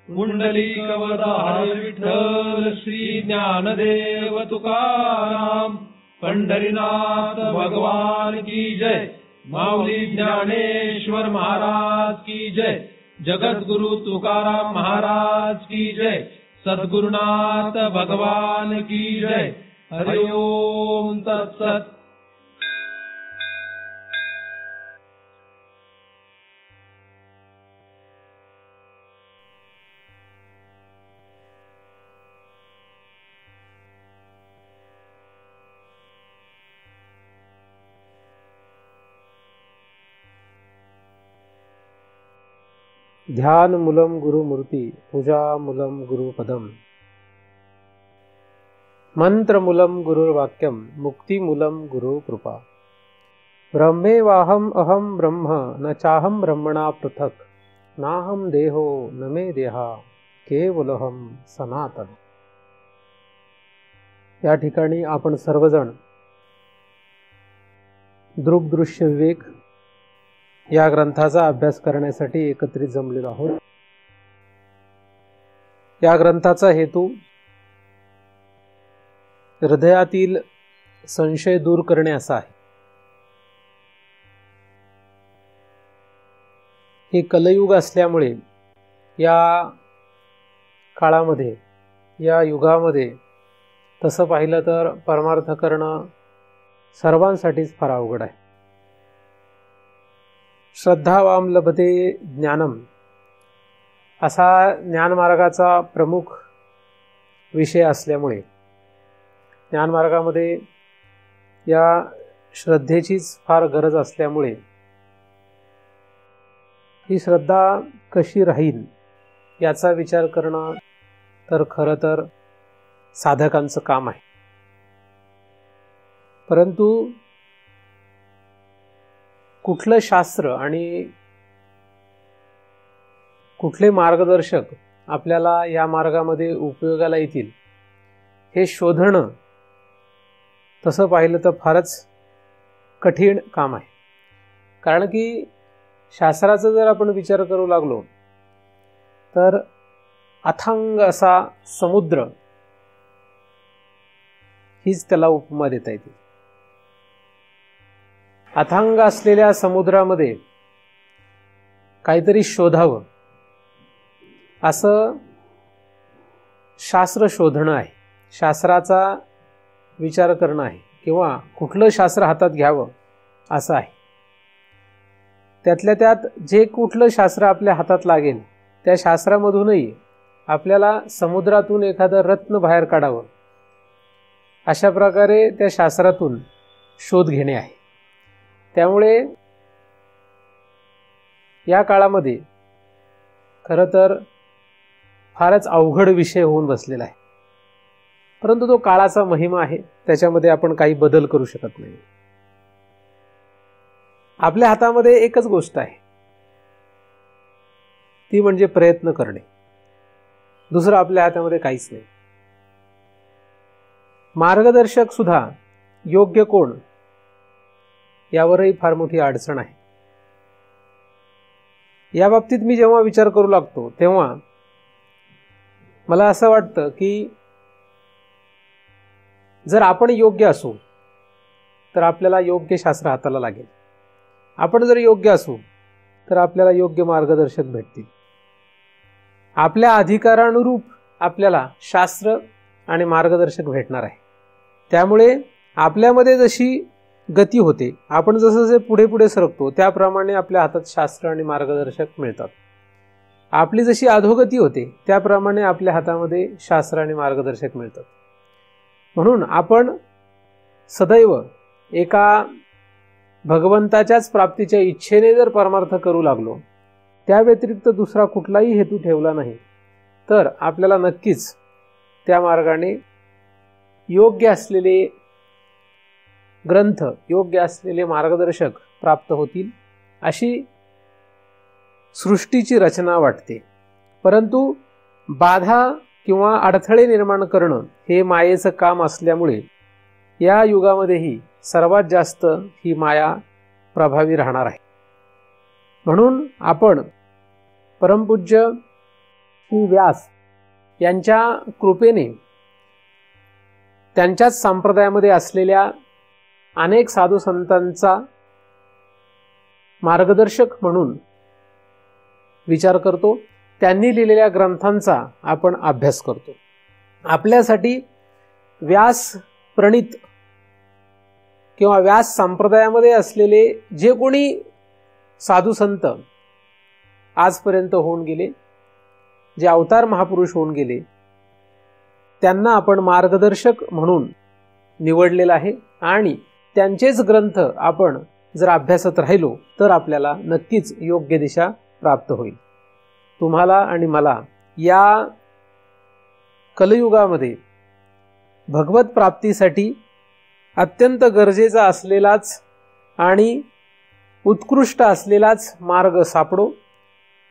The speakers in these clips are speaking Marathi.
पुंडलिकवरदार विठ्ठल श्री ज्ञानदेव तुकाराम पंढरीनाथ भगवान की जय। माऊली ज्ञानेश्वर महाराज की जय। जगद्गुरु तुकाराम महाराज की जय। सद्गुरुनाथ भगवान की जय। हरि ओम तत्सत। ध्यान मूलम गुरुमूर्ती पूजा मूलम गुरुपदम मंत्र मूलम गुरुर्वाक्यम मुक्ति मूलम गुरु कृपा। ब्रह्मेवाहम अहम ब्रह्म न चाहम ब्रह्मणा पृथक नाहम देहो न मे देहा केवलहम सनातन। या ठिकाणी आपण सर्वजण दृग्दृश्य विवेक या ग्रंथाचा अभ्यास करण्यासाठी एकत्रित जमलेलो आहोत। या ग्रंथाचा हेतू हृदयातील संशय दूर करणे असा आहे। हे कलयुग असल्यामुळे या काळामध्ये या युगामध्ये तसं पाहिलं तर परमार्थ करणं सर्वांसाठीच फार अवघड आहे। श्रद्धावाम लभते ज्ञानम असा ज्ञानमार्गाचा प्रमुख विषय असल्यामुळे ज्ञानमार्गामध्ये या श्रद्धेचीच फार गरज असल्यामुळे ही श्रद्धा कशी राहील याचा विचार करणं तर खरं तर साधकांचं काम आहे। परंतु कुठलं शास्त्र आणि कुठले मार्गदर्शक आपल्याला या मार्गामध्ये उपयोगाला येतील हे शोधणं तसं पाहिलं तर फारच कठीण काम आहे। कारण की शास्त्राचा जर आपण विचार करू लागलो तर अथांग असा समुद्र हीच त्याला उपमा देता येते। अथांग असलेल्या समुद्रामध्ये काहीतरी शोधावं असं शास्त्र शोधणं आहे, शास्त्राचा विचार करणं आहे किंवा कुठलं शास्त्र हातात घ्यावं असं आहे। त्यातल्या त्यात जे कुठलं शास्त्र आपल्या हातात लागेल त्या शास्त्रामधूनही आपल्याला समुद्रातून एखादं रत्न बाहेर काढावं अशा प्रकारे त्या शास्त्रातून शोध घेणे आहे। त्यामुळे या काळामध्ये खरं तर फारच अवघड विषय होऊन बसलेला आहे। परंतु तो काळाचा महिमा आहे, त्याच्यामध्ये आपण काही बदल करू शकत नाही। आपल्या हातामध्ये एकच गोष्ट आहे, ती म्हणजे प्रयत्न करणे। दुसरं आपल्या हातामध्ये काहीच नाही। मार्गदर्शक सुद्धा योग्य कोण यावरही फार मोठी अडचण आहे। या बाबतीत मी जेव्हा विचार करू लागतो तेव्हा मला असं वाटतं की जर आपण योग्य असू तर आपल्याला योग्य शास्त्र हाताला लागेल, आपण जर योग्य असू तर आपल्याला योग्य मार्गदर्शक भेटतील। आपल्या अधिकारानुरूप आपल्याला शास्त्र आणि मार्गदर्शक भेटणार आहे। त्यामुळे आपल्यामध्ये जशी गती होते, आपण जसं जसे पुढे पुढे सरकतो त्याप्रमाणे आपल्या हातात शास्त्र आणि मार्गदर्शक मिळतात। आपली जशी अधोगती होते त्याप्रमाणे आपल्या हातामध्ये शास्त्र आणि मार्गदर्शक मिळतात। म्हणून आपण सदैव एका भगवंताच्याच प्राप्तीच्या इच्छेने जर परमार्थ करू लागलो, त्या व्यतिरिक्त दुसरा कुठलाही हेतू ठेवला नाही तर आपल्याला नक्कीच त्या मार्गाने योग्य असलेले ग्रंथ, योग्य असलेले मार्गदर्शक प्राप्त होतील अशी सृष्टीची रचना वाटते। परंतु बाधा किंवा अडथळे निर्माण करणं हे मायेचं काम असल्यामुळे या युगामध्येही सर्वात जास्त ही माया प्रभावी राहणार आहे। म्हणून आपण परमपूज्य श्री व्यास यांच्या कृपेने त्यांच्याच संप्रदायामध्ये असलेल्या अनेक साधू संतांचा मार्गदर्शक म्हणून विचार करतो, त्यांनी लिहिलेल्या ग्रंथांचा आपण अभ्यास करतो. आपल्यासाठी व्यास प्रणीत किंवा व्यास संप्रदायामध्ये असलेले जे कोणी साधू संत आजपर्यंत होऊन गेले, जे अवतार महापुरुष होऊन गेले, त्यांना आपण मार्गदर्शक म्हणून निवडलेलं आहे आणि त्यांचेच ग्रंथ आपण जर अभ्यासत राहिलो तर आपल्याला नक्कीच योग्य दिशा प्राप्त होईल. तुम्हाला आणि मला या कलयुगामध्ये भगवत प्राप्तीसाठी अत्यंत गरजेचा असलेलाच आणि उत्कृष्ट असलेलाच मार्ग सापडो,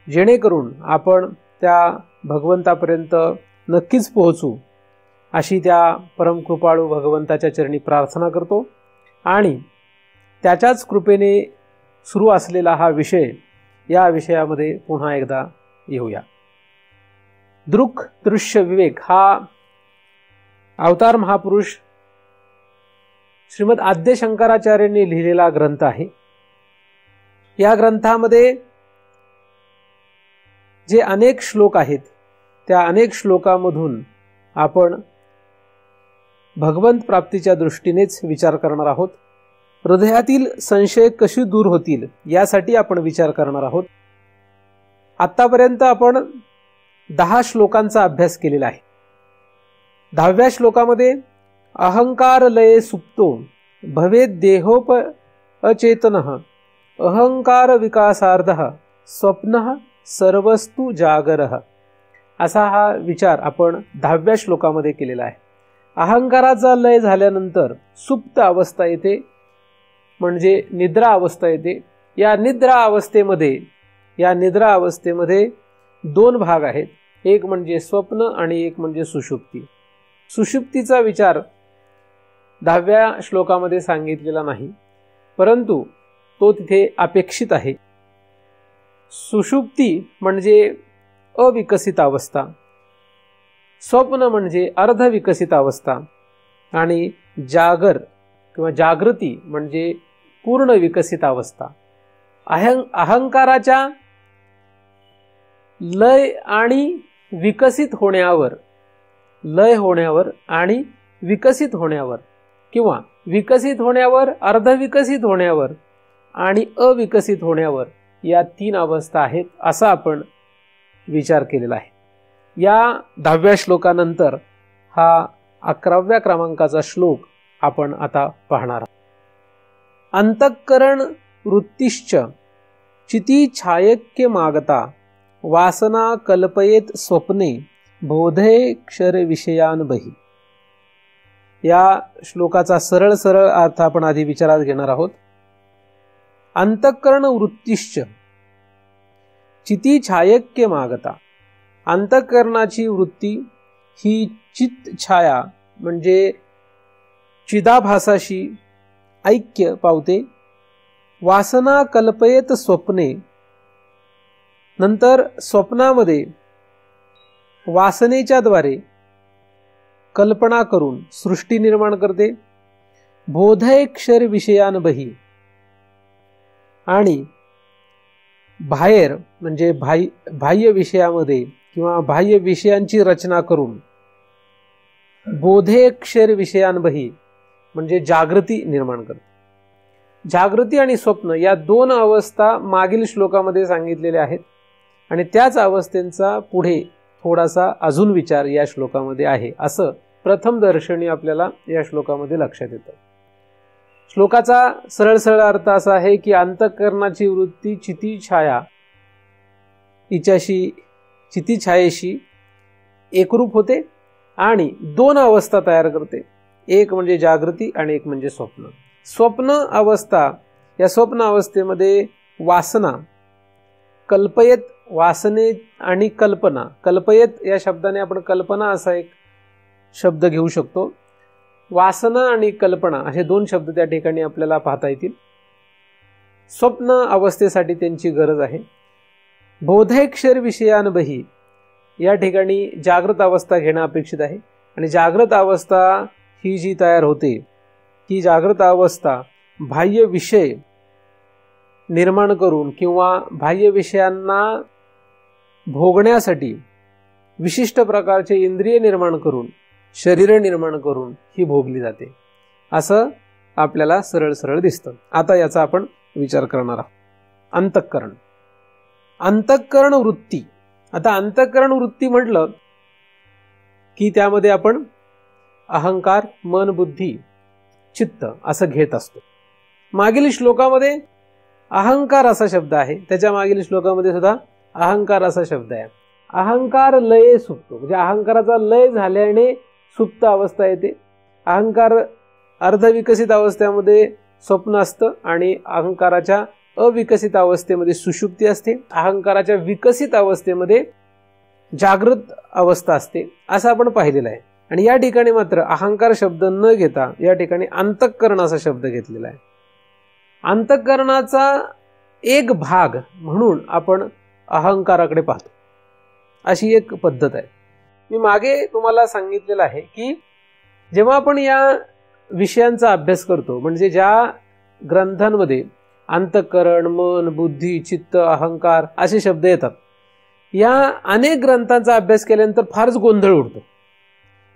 जेणेकरून आपण त्या भगवंतापर्यंत नक्कीच पोहोचू, अशी त्या परमकृपाळू भगवंताच्या चरणी प्रार्थना करतो. आणि त्याच्याच कृपेने सुरू असलेला हा विषय, या विषयामध्ये पुन्हा एकदा येऊया. दृक् दृश्य विवेक हा अवतार महापुरुष श्रीमद आद्य शंकराचार्यांनी लिहिलेला ग्रंथ आहे. या ग्रंथामध्ये जे अनेक श्लोक आहेत, त्या अनेक श्लोकामधून आपण भगवंत प्राप्तीच्या दृष्टीनेच विचार करणार आहोत. हृदयातील संशय कशी दूर होतील यासाठी आपण विचार करणार आहोत. आतापर्यंत आपण 10 श्लोकांचा अभ्यास केलेला आहे. 10व्या श्लोकामध्ये अहंकार लये सुप्तो भवेद देहोप अचेतनः अहंकार विकासार्धः स्वप्नः सर्वस्तु जागरः, असा हा विचार आपण 10व्या श्लोकामध्ये केलेला आहे. अहंकाराचा लय झाल्यानंतर सुप्त अवस्था येते, म्हणजे निद्रा अवस्था येते. या निद्रा अवस्थेमध्ये 2 भाग आहेत, एक म्हणजे स्वप्न आणि एक म्हणजे सुषुप्ती. सुषुप्तीचा विचार 10व्या श्लोकामध्ये सांगितलेला नाही, परंतु तो तिथे अपेक्षित आहे. सुषुप्ती म्हणजे अविकसित अवस्था, स्वप्न म्हणजे अर्धविकसित अवस्था आणि जागर किंवा जागृती म्हणजे पूर्ण विकसित अवस्था. अहंकाराच्या लय आणि विकसित होण्यावर, लय होण्यावर आणि विकसित होण्यावर किंवा विकसित होण्यावर, अर्धविकसित होण्यावर आणि अविकसित होण्यावर, या 3 अवस्था आहेत, असा आपण विचार केलेला आहे. या 10व्या श्लोकानंतर हा 11व्या क्रमांकाचा श्लोक आपण आता पाहणार आहोत. अंतःकरण वृत्तिश्च चिती छायक्य मागता वासना कल्पयेत स्वप्ने बोधे क्षर विषयान बही. या श्लोकाचा सरळ अर्थ आपण आधी विचारात घेणार आहोत. अंतःकरण वृत्तिश्च चिती छायक्य मागता. अंतःकरणाची वृत्ती ही चित्त छाया म्हणजे चिदाभासाशी ऐक्य पावते. वासना कल्पयेत स्वप्ने, नंतर स्वप्नामध्ये वासनेच्या द्वारे कल्पना करून सृष्टी निर्माण करते. बोधय क्षर विषयान बही, आणि बाहेर म्हणजे बाह्य विषयामध्ये किंवा बाह्य विषयांची रचना करून बोधे क्षर विषयांबही म्हणजे जागृती निर्माण करते. जागृती आणि स्वप्न या 2 अवस्था मागील श्लोकामध्ये सांगितलेल्या आहेत आणि त्याच अवस्थेंचा पुढे थोडासा अजून विचार या श्लोकामध्ये आहे, असं प्रथम दर्शनी आपल्याला या श्लोकामध्ये लक्षात येतं. श्लोकाचा सरळ अर्थ असा आहे की अंतःकरणाची वृत्ती चिती छाया हिच्याशी, चिती छायेशी एकरूप होते आणि 2 अवस्था तयार करते, एक म्हणजे जागृती आणि एक म्हणजे स्वप्न. स्वप्न अवस्था, या स्वप्न अवस्थेमध्ये वासना कल्पयेत, वासने आणि कल्पना, कल्पयेत या शब्दाने आपण कल्पना असा एक शब्द घेऊ शकतो. वासना आणि कल्पना असे 2 शब्द त्या ठिकाणी आपल्याला पाहता येतील. स्वप्न अवस्थेसाठी त्यांची गरज आहे. बोधेक्षर विषयान बही, या ठिकाणी जागृत अवस्था घेणं अपेक्षित आहे. आणि जागृत अवस्था ही जी तयार होते, ही जागृत अवस्था बाह्य विषय निर्माण करून किंवा बाह्य विषयांना भोगण्यासाठी विशिष्ट प्रकारचे इंद्रिय निर्माण करून, शरीर निर्माण करून ही भोगली जाते, असं आपल्याला सरळ सरळ दिसतं. आता याचा आपण विचार करणार आहोत. अंतःकरण, अंतःकरण वृत्ती. आता अंतःकरण वृत्ती म्हटलं की त्यामध्ये आपण अहंकार, मन, बुद्धी, चित्त असं घेत असतो. मागील श्लोकामध्ये अहंकार असा शब्द आहे, त्याच्या मागील श्लोकामध्ये सुद्धा अहंकार असा शब्द आहे. अहंकार लये सुप्तो, म्हणजे अहंकाराचा लय झाल्याने सुप्त अवस्था येते. अहंकार अर्धविकसित अवस्थेमध्ये स्वप्न असतं आणि अहंकाराच्या अविकसित अवस्थेमध्ये सुषुप्ती असते. अहंकाराच्या विकसित अवस्थेमध्ये जागृत अवस्था असते, असं आपण पाहिलेलं आहे. आणि या ठिकाणी मात्र अहंकार शब्द न घेता या ठिकाणी अंतःकरण असा शब्द घेतलेला आहे. अंतःकरणाचा एक भाग म्हणून आपण अहंकाराकडे पाहतो, अशी एक पद्धत आहे. मी मागे तुम्हाला सांगितलेलं आहे की जेव्हा आपण या विषयांचा अभ्यास करतो, म्हणजे ज्या ग्रंथांमध्ये अंतःकरण, मन, बुद्धी, चित्त, अहंकार असे शब्द येतात, या अनेक ग्रंथांचा अभ्यास केल्यानंतर फारच गोंधळ उडतो.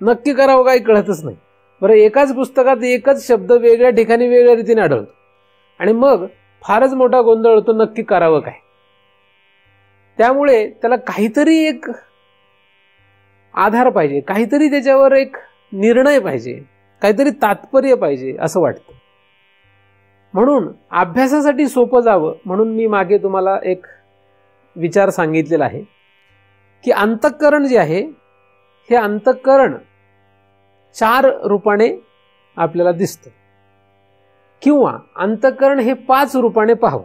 नक्की करावं काही कळतच नाही. बरं, एकाच पुस्तकात एकच शब्द वेगळ्या ठिकाणी वेगळ्या रीतीने आढळतो आणि मग फारच मोठा गोंधळ होतो, नक्की करावं काय. त्यामुळे त्याला काहीतरी एक आधार पाहिजे, काहीतरी त्याच्यावर एक निर्णय पाहिजे, काहीतरी तात्पर्य पाहिजे असं वाटतं. म्हणून अभ्यासासाठी सोपं जावं म्हणून मी मागे तुम्हाला एक विचार सांगितलेला आहे की अंतःकरण जे आहे, हे अंतःकरण 4 रूपाने आपल्याला दिसतं, किंवा अंतःकरण हे 5 रूपाने पाहावं.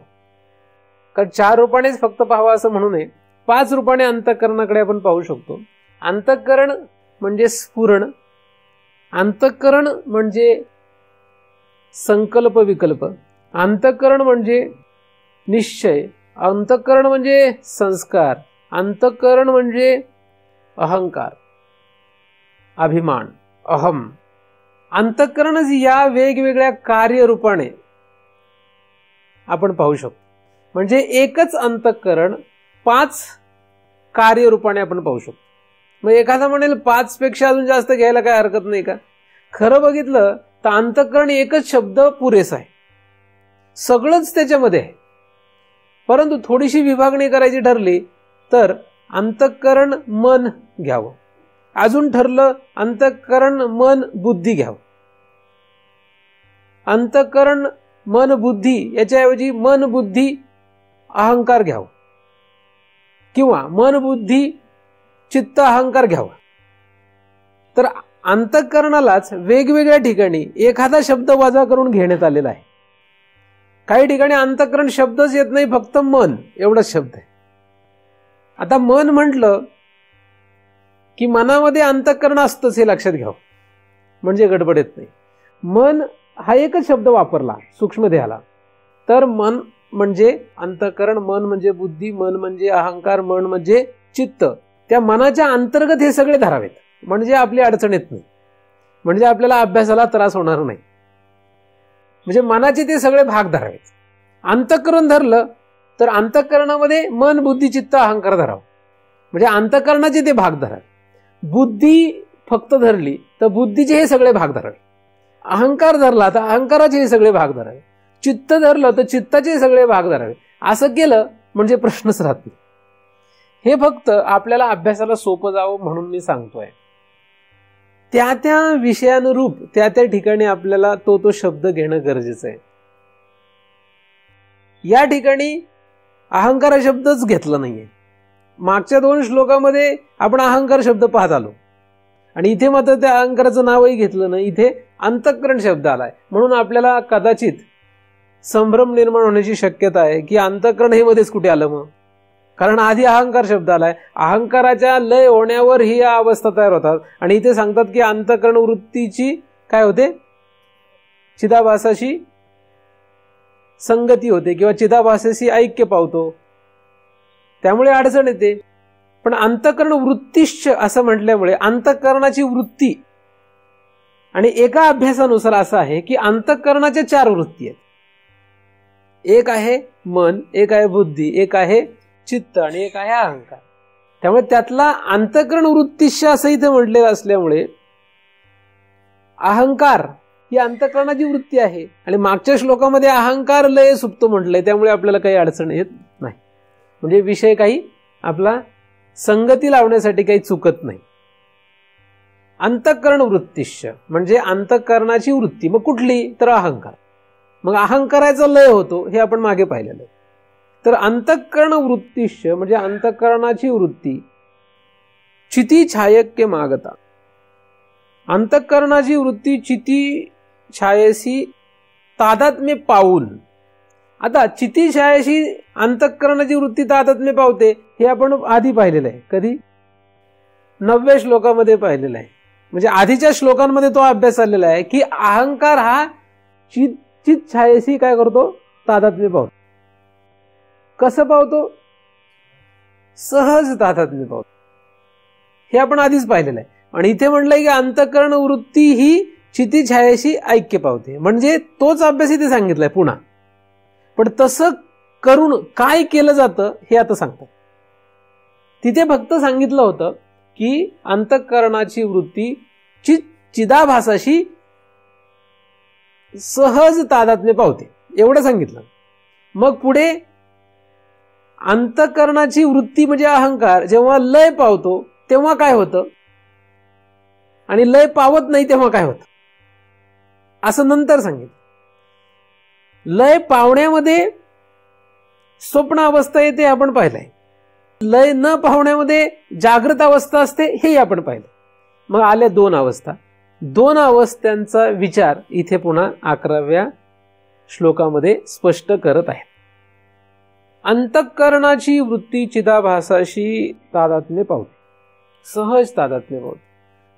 कारण 4 रूपानेच फक्त पाहावं असं म्हणू नये, 5 रूपाने अंतःकरणाकडे आपण पाहू शकतो. अंतःकरण म्हणजे स्फुरण, अंतःकरण म्हणजे संकल्प विकल्प, अंतःकरण म्हणजे निश्चय, अंतःकरण म्हणजे संस्कार, अंतःकरण म्हणजे अहंकार, अभिमान, अहम. अंतःकरणच या वेगवेगळ्या कार्यरूपाने आपण पाहू शकतो. म्हणजे एकच अंतःकरण 5 कार्यरूपाने आपण पाहू शकतो. मग एखादा म्हणेल 5 पेक्षा अजून जास्त घ्यायला काय हरकत नाही का? खरं बघितलं तर अंतःकरण एकच शब्द पुरेसा आहे, सगळंच त्याच्यामध्ये आहे. परंतु थोडीशी विभागणी करायची ठरली तर अंतःकरण मन घ्यावं, अजून ठरलं अंतःकरण मन बुद्धी घ्यावं, अंतःकरण मन बुद्धी याच्याऐवजी मन बुद्धी अहंकार घ्यावं, किंवा मन बुद्धी चित्त अहंकार घ्यावा. तर अंतःकरणालाच वेगवेगळ्या ठिकाणी एखादा शब्द वजा करून घेण्यात आलेला आहे. काही ठिकाणी अंतःकरण शब्दच येत नाही, फक्त मन एवढाच शब्द आहे. आता मन म्हटलं की मनामध्ये अंतःकरण असतंच हे लक्षात घ्यावं, म्हणजे गडबड येत नाही. मन हा एकच शब्द वापरला सूक्ष्मदेहाला तर मन म्हणजे अंतःकरण, मन म्हणजे बुद्धी, मन म्हणजे अहंकार, मन म्हणजे चित्त. त्या मनाच्या अंतर्गत हे सगळे धरावेत, म्हणजे आपली अडचण येत नाही, म्हणजे आपल्याला अभ्यासाला त्रास होणार नाही. म्हणजे मनाचे ते सगळे भाग धरावेत. अंतःकरण धरलं तर अंतःकरणामध्ये मन बुद्धी चित्त अहंकार धरावं, म्हणजे अंतःकरणाचे ते भाग धरावे. बुद्धी फक्त धरली तर बुद्धीचे हे सगळे भाग धरावे. अहंकार धरला तर अहंकाराचे हे सगळे भाग धरावे. चित्त धरलं तर चित्ताचे सगळे भाग धरावे. असं केलं म्हणजे प्रश्नच राहत नाही. हे फक्त आपल्याला अभ्यासाला सोपं जावं म्हणून मी सांगतोय. त्या त्या विषयानुरूप त्या त्या ठिकाणी आपल्याला तो शब्द घेणं गरजेचं आहे. या ठिकाणी अहंकार शब्दच घेतला नाहीये. मागच्या 2 श्लोकामध्ये आपण अहंकार शब्द पाहत आलो आणि इथे मात्र त्या अहंकाराचं नावही घेतलं नाही. इथे अंतःकरण शब्द आलाय म्हणून आपल्याला कदाचित संभ्रम निर्माण होण्याची शक्यता आहे की अंतःकरण हे मध्येच कुठे आलं मग, कारण आधी अहंकार शब्द आलाय. अहंकाराच्या लय होण्यावर ही अवस्था तयार होतात आणि इथे सांगतात की अंतःकरण वृत्तीची काय होते, चिदाभासाशी संगती होते किंवा चिदाभासाशी ऐक्य पावतो, त्यामुळे अडचण येते. पण अंतःकरण वृत्तिश्च असं म्हटल्यामुळे अंतःकरणाची वृत्ती, आणि एका अभ्यासानुसार असं आहे की अंतःकरणाच्या 4 वृत्ती आहेत. एक आहे मन, एक आहे बुद्धी, एक आहे चित्त आणि एक आहे अहंकार. त्यामुळे त्यातला अंतःकरण वृत्तिश्च असं इथे म्हटलेलं असल्यामुळे अहंकार ही अंतःकरणाची वृत्ती आहे. आणि मागच्या श्लोकामध्ये अहंकार लय सुप्त म्हटलंय, त्यामुळे आपल्याला काही अडचण येत नाही. म्हणजे विषय काही आपला संगती लावण्यासाठी काही चुकत नाही. अंतःकरण वृत्तिश्च म्हणजे अंतःकरणाची वृत्ती. मग कुठली? तर अहंकार. मग अहंकाराचा लय होतो हे आपण मागे पाहिलेलं आहे. तर अंतःकरण वृत्तिश्च म्हणजे अंतःकरणाची वृत्ती चिती छायक्य मागता. अंतःकरणाची वृत्ती चिती छायेशी तादात्म्य पाऊल. आता चिती छायेशी अंतःकरणाची वृत्ती तादात्म्य पावते हे आपण आधी पाहिलेलं आहे. कधी? 9व्या श्लोकामध्ये पाहिलेलं आहे. म्हणजे आधीच्या श्लोकांमध्ये तो अभ्यास आलेला आहे की अहंकार हा चित छायेशी काय करतो? तादात्म्य पावतो. कसं पावतो? सहज तादात्म्य पावतो. हे आपण आधीच पाहिलेलं आहे. आणि इथे म्हटलंय की अंतःकरण वृत्ती ही चिती छायेशी ऐक्य पावते. म्हणजे तोच अभ्यास इथे सांगितलाय पुन्हा. पण तसं करून काय केलं जातं हे आता सांगतात. तिथे फक्त सांगितलं होतं की अंतःकरणाची वृत्ती चिदाभासाशी सहज तादात्म्य पावते एवढं सांगितलं. मग पुढे अंतःकरणाची वृत्ती म्हणजे अहंकार जेव्हा लय पावतो तेव्हा काय होतं आणि लय पावत नाही तेव्हा काय होतं असं नंतर सांगितलं. लय पावण्यामध्ये स्वप्न अवस्था येते आपण पाहिलंय. लय न पावण्यामध्ये जागृत अवस्था असते हे आपण पाहिलं. मग आल्या 2 अवस्था. 2 अवस्थांचा विचार इथे पुन्हा 11व्या श्लोकामध्ये स्पष्ट करत आहे. अंतःकरणाची वृत्ती चिदाभासाशी तादात्म्य पावते, सहज तादात्म्य पावते.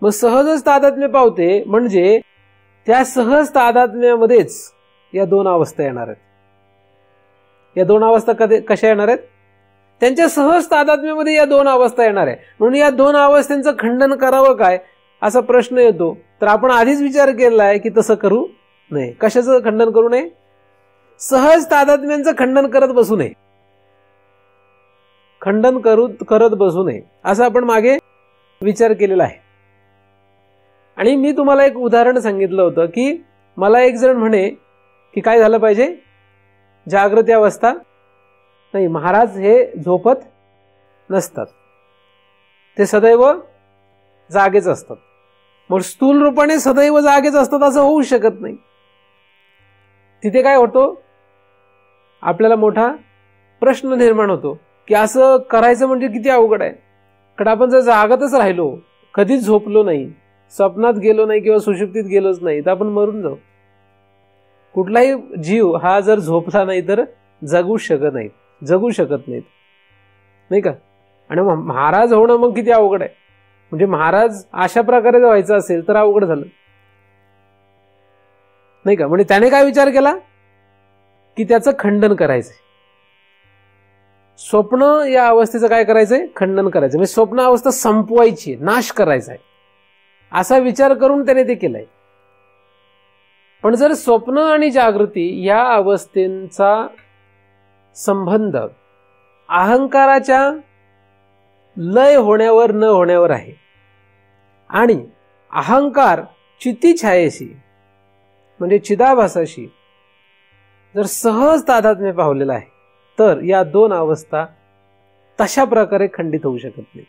मग सहजच तादात्म्य पावते म्हणजे त्या सहज तादात्म्यामध्येच या 2 अवस्था येणार आहेत. या 2 अवस्था कशा येणार आहेत? त्यांच्या सहज तादात्म्यामध्ये या 2 अवस्था येणार आहे. म्हणून या 2 अवस्थांचं खंडन करावं काय असा प्रश्न येतो. तर आपण आधीच विचार केला आहे की तसं करू नये. कशाचं खंडन करू नये? सहज तादात्म्यांचं खंडन करत बसू नये. खंडन करत बसू नये असं आपण मागे विचार केलेला आहे. आणि मी तुम्हाला एक उदाहरण सांगितलं होतं की मला एक जण म्हणे की काय झालं पाहिजे? जागृती अवस्था नाही, महाराज हे झोपत नसतात, ते सदैव जागेच असतात. मग स्थूल रूपाने सदैव जागेच असतात असं होऊ शकत नाही. तिथे काय होतो? आपल्याला मोठा प्रश्न निर्माण होतो की असं करायचं म्हणजे किती अवघड आहे. कारण आपण जर जागतच राहिलो, कधीच झोपलो नाही, स्वप्नात गेलो नाही किंवा सुषुप्तीत गेलोच नाही तर आपण मरून जाऊ. कुठलाही जीव हा जर झोपला नाही तर जगू शकत नाहीत, नाही का? आणि महाराज होणं मग किती अवघड आहे. म्हणजे महाराज अशा प्रकारे व्हायचं असेल तर अवघड झालं, नाही का? म्हणजे त्याने काय विचार केला की त्याचं खंडन करायचंय. स्वप्न या अवस्थेचं काय करायचंय? खंडन करायचं. म्हणजे स्वप्न अवस्था संपवायची, नाश करायचा आहे असा विचार करून त्याने ते केलंय. पण जर स्वप्न आणि जागृती या अवस्थेचा संबंध अहंकाराच्या लय होण्यावर न होण्यावर आहे आणि अहंकार चिती छायेशी म्हणजे चिदाभासाशी जर सहज तादात्म्य पावलेला आहे तर या 2 अवस्था तशा प्रकारे खंडित होऊ शकत नाही.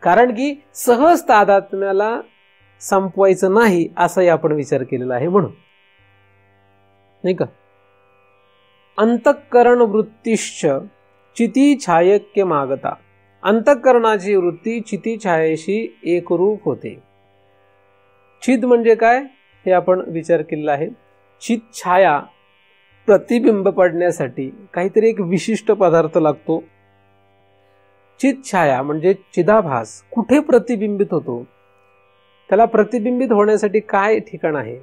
कारण की सहज तादात्म्याला संपवायचं नाही असाही आपण विचार केलेला आहे म्हणून, नाही का? अंतःकरण वृत्तिश्च चिती छायक्य मागता. अंतःकरणाची वृत्ती चिती छायेशी एकरूप होते. चित म्हणजे काय हे आपण विचार केलेला आहे. चित छाया प्रतिबिंब पडण्यासाठी काहीतरी एक विशिष्ट पदार्थ लागतो. चित छाया म्हणजे चिदाभास कुठे प्रतिबिंबित होतो, त्याला प्रतिबिंबित होण्यासाठी काय ठिकाण आहे?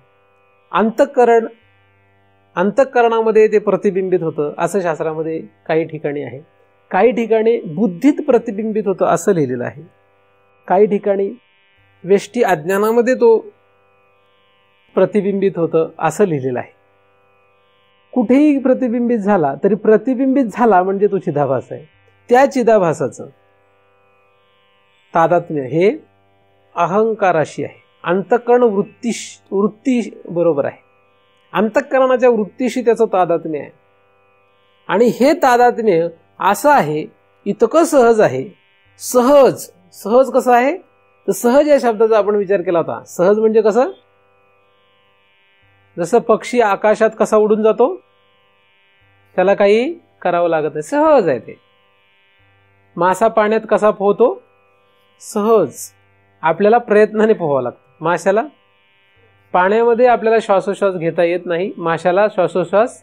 अंतःकरणामध्ये ते प्रतिबिंबित होतं असं शास्त्रामध्ये काही ठिकाणी आहे. काही ठिकाणी बुद्धीत प्रतिबिंबित होतं असं लिहिलेलं आहे, काही ठिकाणी वेष्टी अज्ञानामध्ये तो प्रतिबिंबित होतं असं लिहिलेलं आहे. कुठेही प्रतिबिंबित झाला तरी प्रतिबिंबित झाला म्हणजे तो चिदाभास आहे. त्या चिदाभासाचं तादात्म्य हे अहंकाराशी आहे, अंतःकरण वृत्ती बरोबर आहे, अंतःकरणाच्या वृत्तीशी त्याचं तादात्म्य आहे. आणि हे तादात्म्य असं आहे, इतकं सहज आहे. सहज सहज कसं आहे तर सहज या शब्दाचा आपण विचार केला होता. सहज म्हणजे कसं, जसं पक्षी आकाशात कसा उडून जातो, त्याला काही करावं लागत नाही, सहज आहे ते. मासा पाण्यात कसा पोहतो, सहज. आपल्याला प्रयत्नाने पोहावं लागतं. माशाला पाण्यामध्ये आपल्याला श्वासोश्वास घेता येत नाही, माशाला श्वासोश्वास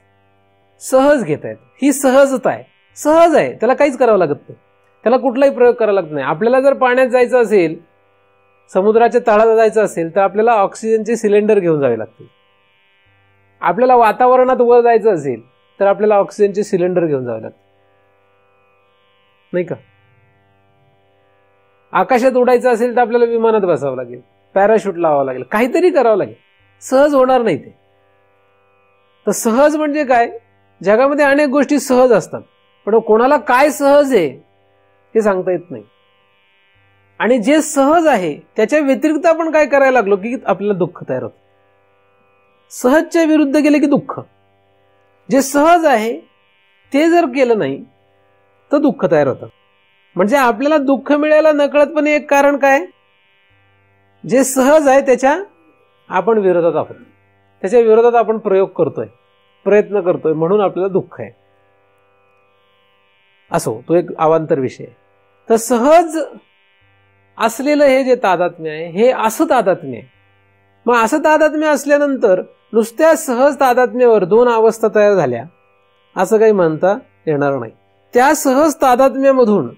सहज घेता येतो. ही सहजता आहे, सहज आहे, त्याला काहीच करावं लागत नाही, त्याला कुठलाही प्रयोग करावा लागत नाही. आपल्याला जर पाण्यात जायचं असेल, समुद्राच्या तळाला जायचं असेल तर आपल्याला ऑक्सिजनचे सिलेंडर घेऊन जावे लागतील. आपल्याला वातावरणात वर जायचं असेल तर आपल्याला ऑक्सिजनचे सिलेंडर घेऊन जावे लागतील, नाही का? आकाशात उडायचं असेल तर आपल्याला विमानात बसावं लागेल, पॅराशूट लावावं लागेल, काहीतरी करावं लागेल. सहज होणार नाही ते. तर सहज म्हणजे काय, जगामध्ये अनेक गोष्टी सहज असतात, पण कोणाला काय सहज आहे हे सांगता येत नाही. आणि जे सहज आहे त्याच्या व्यतिरिक्त आपण काय करायला लागलो की आपल्याला दुःख तयार होतं. सहजच्या विरुद्ध गेले की दुःख. जे सहज आहे ते जर केलं नाही तर दुःख तयार होतं. म्हणजे आपल्याला दुःख मिळायला नकळतपणे एक कारण काय, जे सहज आहे त्याच्या आपण विरोधात आहोत, त्याच्या विरोधात आपण प्रयोग करतोय, प्रयत्न करतोय, म्हणून आपल्याला दुःख आहे. असो, तो एक अवांतर विषय आहे. तर सहज असलेलं हे जे तादात्म्य आहे हे असं तादात्म्य आहे. मग असं तादात्म्य असल्यानंतर नुसत्या सहज तादात्म्यावर दोन अवस्था तयार झाल्या असं काही म्हणता येणार नाही. त्या सहज तादात्म्यामधून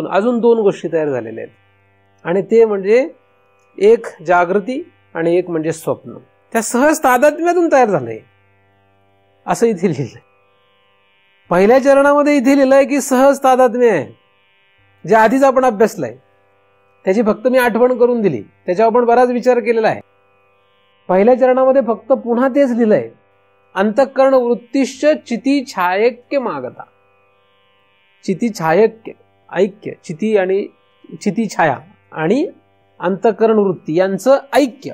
अजून दोन गोष्टी तयार झालेल्या आहेत, आणि ते म्हणजे एक जागृती आणि एक म्हणजे स्वप्न. त्या सहज तादात्म्यातून तयार झालंय असं इथे लिहिलंय. पहिल्या चरणामध्ये इथे लिहिलंय की सहज तादात्म्य आहे, जे आधीच आपण अभ्यासलंय, त्याची फक्त मी आठवण करून दिली, त्याच्यावर आपण बराच विचार केलेला आहे. पहिल्या चरणामध्ये फक्त पुन्हा तेच लिहिलंय, अंतःकरण वृत्तिश्च चिती छायक्य मागता. चिती छायक्य, ऐक्य, चिती आणि चिती छाया आणि अंतःकरण वृत्ती यांचं ऐक्य.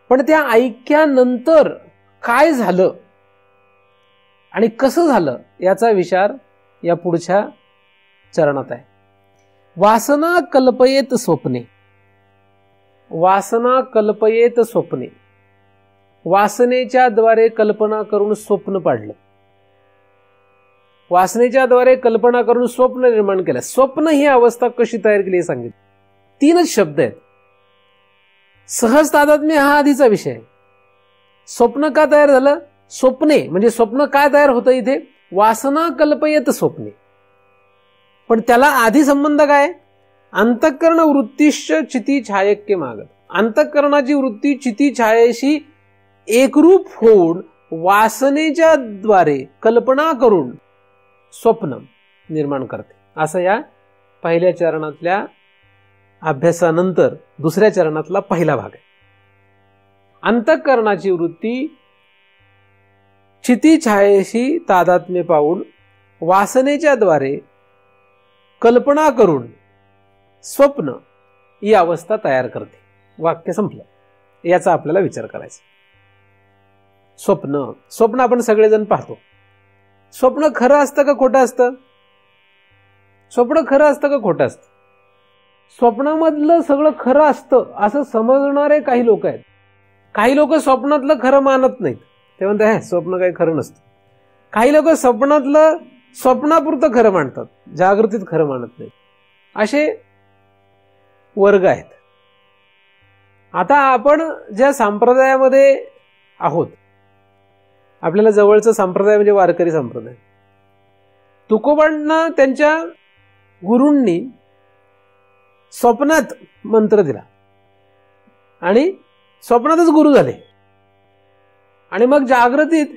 पण त्या ऐक्यानंतर काय झालं आणि कसं झालं याचा विचार या पुढच्या चरणात आहे. वासना कल्पयेत स्वप्ने. वासना कल्पयेत स्वप्ने, वासनेच्या द्वारे कल्पना करून स्वप्न पाडलं, वासनेच्या द्वारे कल्पना करून स्वप्न निर्माण केलं. स्वप्न ही अवस्था कशी तयार केली हे सांगितलं. तीनच शब्द आहेत. सहज तादात्म्य हा आधीचा विषय आहे. स्वप्न का तयार झालं, स्वप्ने म्हणजे स्वप्न काय तयार होतं इथे, वासना कल्पयेत स्वप्ने. पण त्याला आधी संबंध काय, अंतःकरण वृत्तीश्च चिती छायक्य मागत. अंतःकरणाची वृत्ती चिती छायेशी एकरूप होऊन वासनेच्या द्वारे कल्पना करून स्वप्न निर्माण करते. असं या पहिल्या चरणातल्या अभ्यासानंतर दुसऱ्या चरणातला पहिला भाग आहे. अंतःकरणाची वृत्ती चिती छायेशी तादात्म्य पाहून वासनेच्या द्वारे कल्पना करून स्वप्न ही अवस्था तयार करते. वाक्य संपलं. याचा आपल्याला विचार करायचा. स्वप्न आपण सगळेजण पाहतो. स्वप्न खरं असतं का खोटं असतं, स्वप्न खरं असतं का खोटं असतं. स्वप्नामधलं सगळं खरं असतं असं समजणारे काही लोक आहेत. काही लोक स्वप्नातलं खरं मानत नाहीत, ते म्हणतात स्वप्न काही खरं नसतं. काही लोक स्वप्नातलं स्वप्नापुरतं खरं मानतात, जागृतीत खरं मानत नाहीत. असे वर्ग आहेत. आता आपण ज्या संप्रदायामध्ये आहोत, आपल्याला जवळचं संप्रदाय म्हणजे वारकरी संप्रदाय. तुकोबांना त्यांच्या गुरूंनी स्वप्नात मंत्र दिला आणि स्वप्नातच गुरु झाले, आणि मग जागृतीत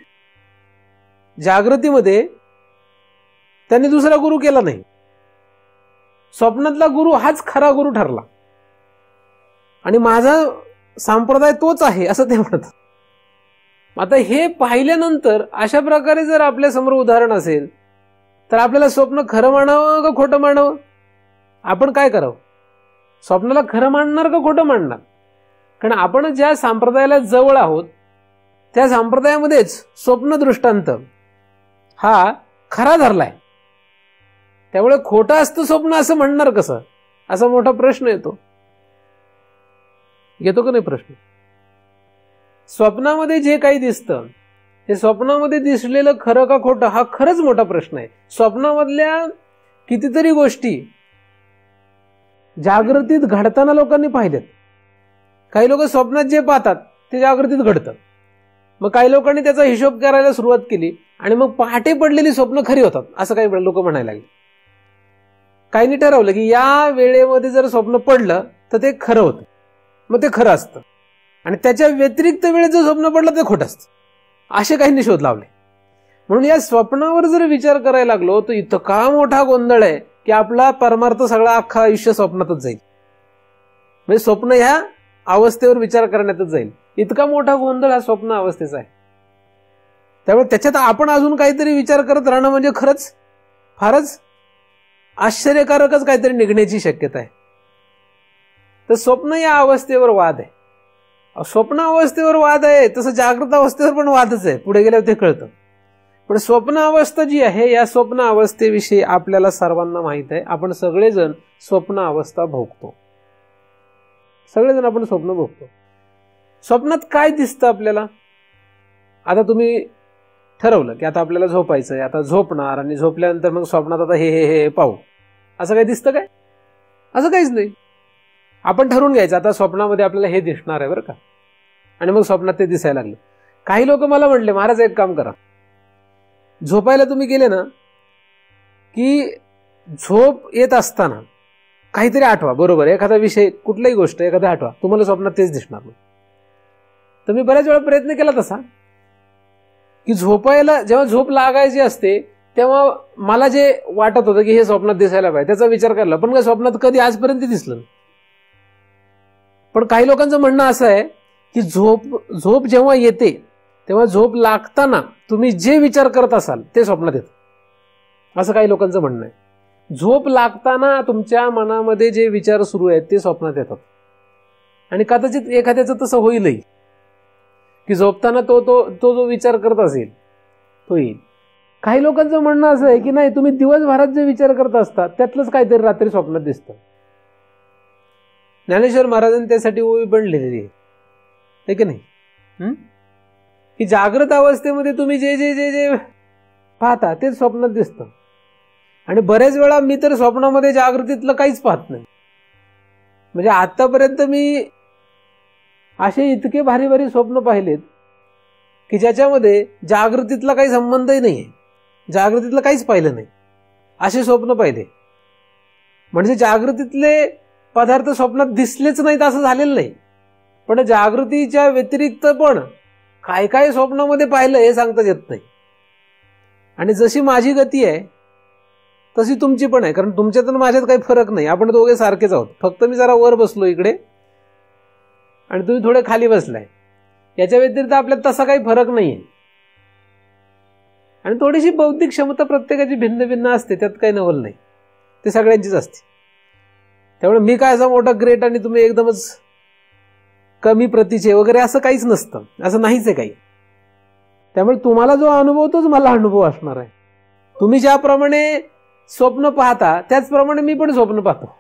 जागृतीमध्ये त्यांनी दुसरा गुरु केला नाही. स्वप्नातला गुरु हाच खरा गुरु ठरला आणि माझा संप्रदाय तोच आहे असं ते म्हणतात. आता हे पाहिल्यानंतर अशा प्रकारे जर आपल्या समोर उदाहरण असेल तर आपल्याला स्वप्न खरं मानावं का खोटं मानावं? आपण काय करावं? स्वप्नाला खरं मानणार का खोटं मानणार? कारण आपण ज्या संप्रदायाला जवळ आहोत त्या संप्रदायामध्येच स्वप्न दृष्टांत हा खरा धरलाय. त्यामुळे खोटं असतं स्वप्न असं म्हणणार कसं? असा मोठा प्रश्न येतो का नाही प्रश्न? स्वप्नामध्ये जे काही दिसतं हे स्वप्नामध्ये दिसलेलं खरं का खोटं हा खरंच मोठा प्रश्न आहे. स्वप्नामधल्या कितीतरी गोष्टी जागृतीत घडताना लोकांनी पाहिल्यात. काही लोक स्वप्नात जे पाहतात ते जागृतीत घडतं. मग काही लोकांनी त्याचा हिशोब करायला सुरुवात केली आणि मग पहाटे पडलेली स्वप्न खरी होतात असं काही लोक म्हणायला लागले. काहींनी ठरवलं की या वेळेमध्ये जर स्वप्न पडलं तर ते खरं होतं, मग ते खरं असतं आणि त्याच्या व्यतिरिक्त वेळेत जर स्वप्न पडलं ते खोटं असतं. असे काहींनी शोध लावले. म्हणून या स्वप्नावर जर विचार करायला लागलो तर इतका मोठा गोंधळ आहे की आपला परमार्थ सगळा अख्खा आयुष्य स्वप्नातच जाईल. म्हणजे स्वप्न ह्या अवस्थेवर विचार करण्यातच जाईल. इतका मोठा गोंधळ हा स्वप्न अवस्थेचा आहे. त्यामुळे त्याच्यात आपण अजून काहीतरी विचार करत राहणं म्हणजे खरंच फारच आश्चर्यकारकच काहीतरी निघण्याची शक्यता आहे. तर स्वप्न या अवस्थेवर वाद आहे. स्वप्न अवस्थेवर वाद आहे तसं जागृत अवस्थेवर पण वादच आहे. पुढे गेल्यावर ते कळतं. पण स्वप्न अवस्था जी आहे या स्वप्न अवस्थेविषयी आपल्याला सर्वांना माहित आहे. आपण सगळेजण स्वप्न अवस्था भोगतो. सगळेजण आपण स्वप्न भोगतो. स्वप्नात काय दिसतं आपल्याला? आता तुम्ही ठरवलं की आता आपल्याला झोपायचंय, आता झोपणार आणि झोपल्यानंतर मग स्वप्नात आता हे हे हे पाहू असं काही दिसतं काय? असं काहीच नाही. आपण ठरवून घ्यायचं आता स्वप्नामध्ये आपल्याला हे दिसणार आहे बरं का, आणि मग स्वप्नात ते दिसायला लागलं. काही लोक मला म्हटले महाराज एक काम करा, झोपायला तुम्ही गेले ना की झोप येत असताना काहीतरी आठवा, बरोबर एखादा विषय कुठलाही गोष्ट एखादा आठवा, तुम्हाला स्वप्नात तेच दिसणार नाही. तर मी बऱ्याच वेळा प्रयत्न केला तसा की झोपायला जेव्हा झोप लागायची असते तेव्हा मला जे वाटत होतं की हे स्वप्नात दिसायला पाहिजे त्याचा विचार करला, पण काय स्वप्नात कधी आजपर्यंत दिसलं नाही. पण काही लोकांचं म्हणणं असं आहे की झोप जेव्हा येते तेव्हा झोप लागताना तुम्ही जे विचार करत असाल ते स्वप्नात येतं, असं काही लोकांचं म्हणणं आहे. झोप लागताना तुमच्या मनामध्ये जे विचार सुरू आहेत ते स्वप्नात येतात. आणि कदाचित एखाद्याचं तसं होईलही की झोपताना तो जो विचार करत असेल तो येईल. काही लोकांचं म्हणणं असं आहे की नाही, तुम्ही दिवसभरात जे विचार करत असता त्यातलंच काहीतरी रात्री स्वप्नात दिसतं. ज्ञानेश्वर महाराजांनी त्यासाठी ओवी पण लिहिलेली आहे की नाही, की जागृत अवस्थेमध्ये तुम्ही जे जे जे जे पाहता तेच स्वप्नात दिसतं. आणि बरेच वेळा मी तर स्वप्नामध्ये जागृतीतलं काहीच पाहत नाही. म्हणजे आतापर्यंत मी असे इतके भारी भारी स्वप्न पाहिलेत की ज्याच्यामध्ये जागृतीतला काही संबंधही नाहीये, जागृतीतलं काहीच पाहिलं नाही, असे स्वप्न पाहिले. म्हणजे जागृतीतले पदार्थ स्वप्नात दिसलेच नाहीत असं झालेलं नाही, पण जागृतीच्या व्यतिरिक्त पण काय काय स्वप्नामध्ये पाहिलं हे सांगताच येत नाही. आणि जशी माझी गती आहे तशी तुमची पण आहे, कारण तुमच्यात आणि माझ्यात काही फरक नाही. आपण दोघे सारखेच आहोत, फक्त मी जरा वर बसलो इकडे आणि तुम्ही थोडे खाली बसलाय. याच्या व्यतिरिक्त आपल्यात तसा काही फरक नाहीये. आणि थोडीशी बौद्धिक क्षमता प्रत्येकाची भिन्न भिन्न असते, त्यात काही नवल नाही, ते सगळ्यांचीच असते. त्यामुळे मी काय असा मोठा ग्रेट आणि तुम्ही एकदमच कमी प्रतीचे वगैरे असं काहीच नसतं, असं नाहीच आहे काही. त्यामुळे तुम्हाला जो अनुभव तोच मला अनुभव असणार आहे. तुम्ही ज्याप्रमाणे स्वप्न पाहता त्याचप्रमाणे मी पण स्वप्न पाहतो.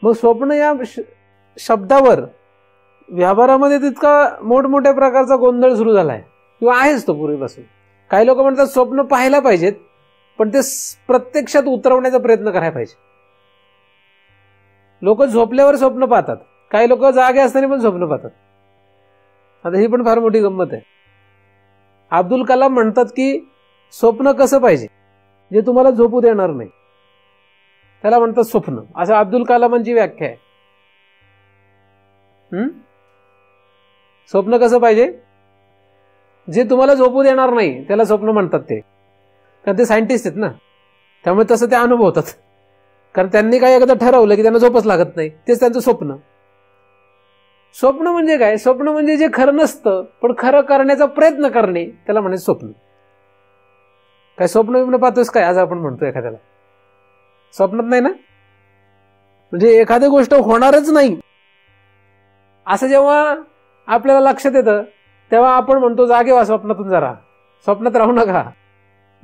मग स्वप्न या शब्दावर व्यवहारामध्ये तितका मोठमोठ्या प्रकारचा गोंधळ सुरू झालाय किंवा आहेच तो पूर्वीपासून. काही लोक म्हणतात स्वप्न पाहायला पाहिजेत पण ते प्रत्यक्षात उतरवण्याचा प्रयत्न करायला पाहिजे. लोक झोपल्यावर स्वप्न पाहतात, काही लोक जागे असताना पण स्वप्न पाहतात. आता ही पण फार मोठी गंमत आहे. अब्दुल कलाम म्हणतात की स्वप्न कसं पाहिजे जे तुम्हाला झोपू देणार नाही त्याला म्हणतात स्वप्न, असं अब्दुल कलामांची व्याख्या आहे. स्वप्न कसं पाहिजे जे तुम्हाला झोपू देणार नाही त्याला स्वप्न म्हणतात ते, कारण ते सायंटिस्ट आहेत ना, त्यामुळे तसं ते अनुभवतात. कारण त्यांनी काय एकदा ठरवलं की त्यांना झोपच लागत नाही, तेच त्यांचं स्वप्न. स्वप्न म्हणजे काय? स्वप्न म्हणजे जे खरं नसतं पण खरं करण्याचा प्रयत्न करणे, त्याला म्हणायचं स्वप्न. काय स्वप्न बिप्न पाहतोस काय आज आपण म्हणतो एखाद्याला? स्वप्नात नाही ना, म्हणजे एखादी गोष्ट होणारच नाही असं जेव्हा आपल्याला लक्षात येतं तेव्हा आपण म्हणतो जागे व्हा स्वप्नातून, जरा स्वप्नात राहू नका.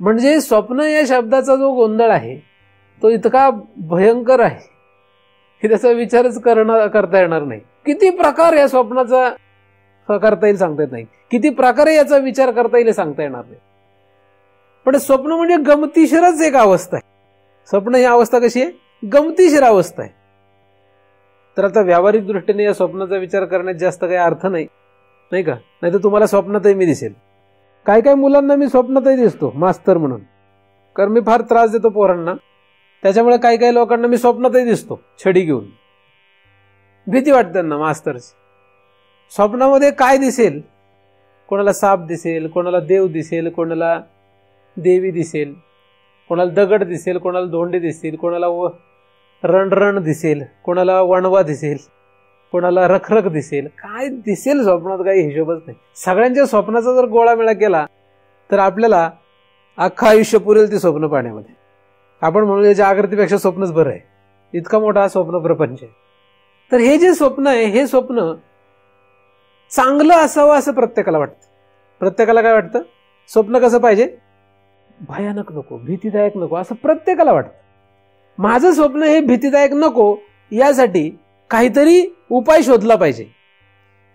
म्हणजे स्वप्न या शब्दाचा जो गोंधळ आहे तो इतका भयंकर आहे की त्याचा विचारच करता येणार नाही. किती प्रकार या स्वप्नाचा करता येईल सांगता येत नाही, किती प्रकारे याचा विचार करता येईल सांगता येणार नाही. पण स्वप्न म्हणजे गमतीशीरच एक अवस्था आहे. स्वप्न ही अवस्था कशी आहे? गमतीशीर अवस्था आहे. तर आता व्यावहारिक दृष्टीने या स्वप्नाचा विचार करण्यात जास्त काही अर्थ नाही, नाही का? नाही तर तुम्हाला स्वप्नातही मी दिसेल. काय काय मुलांना मी स्वप्नातही दिसतो मास्तर म्हणून, कारण मी फार त्रास देतो पोरांना, त्याच्यामुळे काही काही लोकांना मी स्वप्नातही दिसतो छडी घेऊन. भीती वाटते त्यांना मास्तरची. स्वप्नामध्ये काय दिसेल? कोणाला साप दिसेल, कोणाला देव दिसेल, कोणाला देवी दिसेल, कोणाला दगड दिसेल, कोणाला धोंडे दिसतील, कोणाला रणरण दिसेल, कोणाला वणवा दिसेल, कोणाला रखरख दिसेल. काय दिसेल स्वप्नात काही हिशोबच नाही. सगळ्यांच्या स्वप्नाचा जर गोळामेळा केला तर आपल्याला अख्खं आयुष्य पुरेल ती स्वप्न पाहण्यामध्ये. आपण म्हणूया जागृतीपेक्षा स्वप्नच बरं आहे, इतका मोठा हा स्वप्न प्रपंच आहे. तर हे जे स्वप्न आहे हे स्वप्न चांगलं असावं असं प्रत्येकाला वाटतं. प्रत्येकाला काय वाटतं? स्वप्न कसं पाहिजे? भयानक नको, भीतीदायक नको, असं प्रत्येकाला वाटतं. माझं स्वप्न हे भीतीदायक नको यासाठी काहीतरी उपाय शोधला पाहिजे.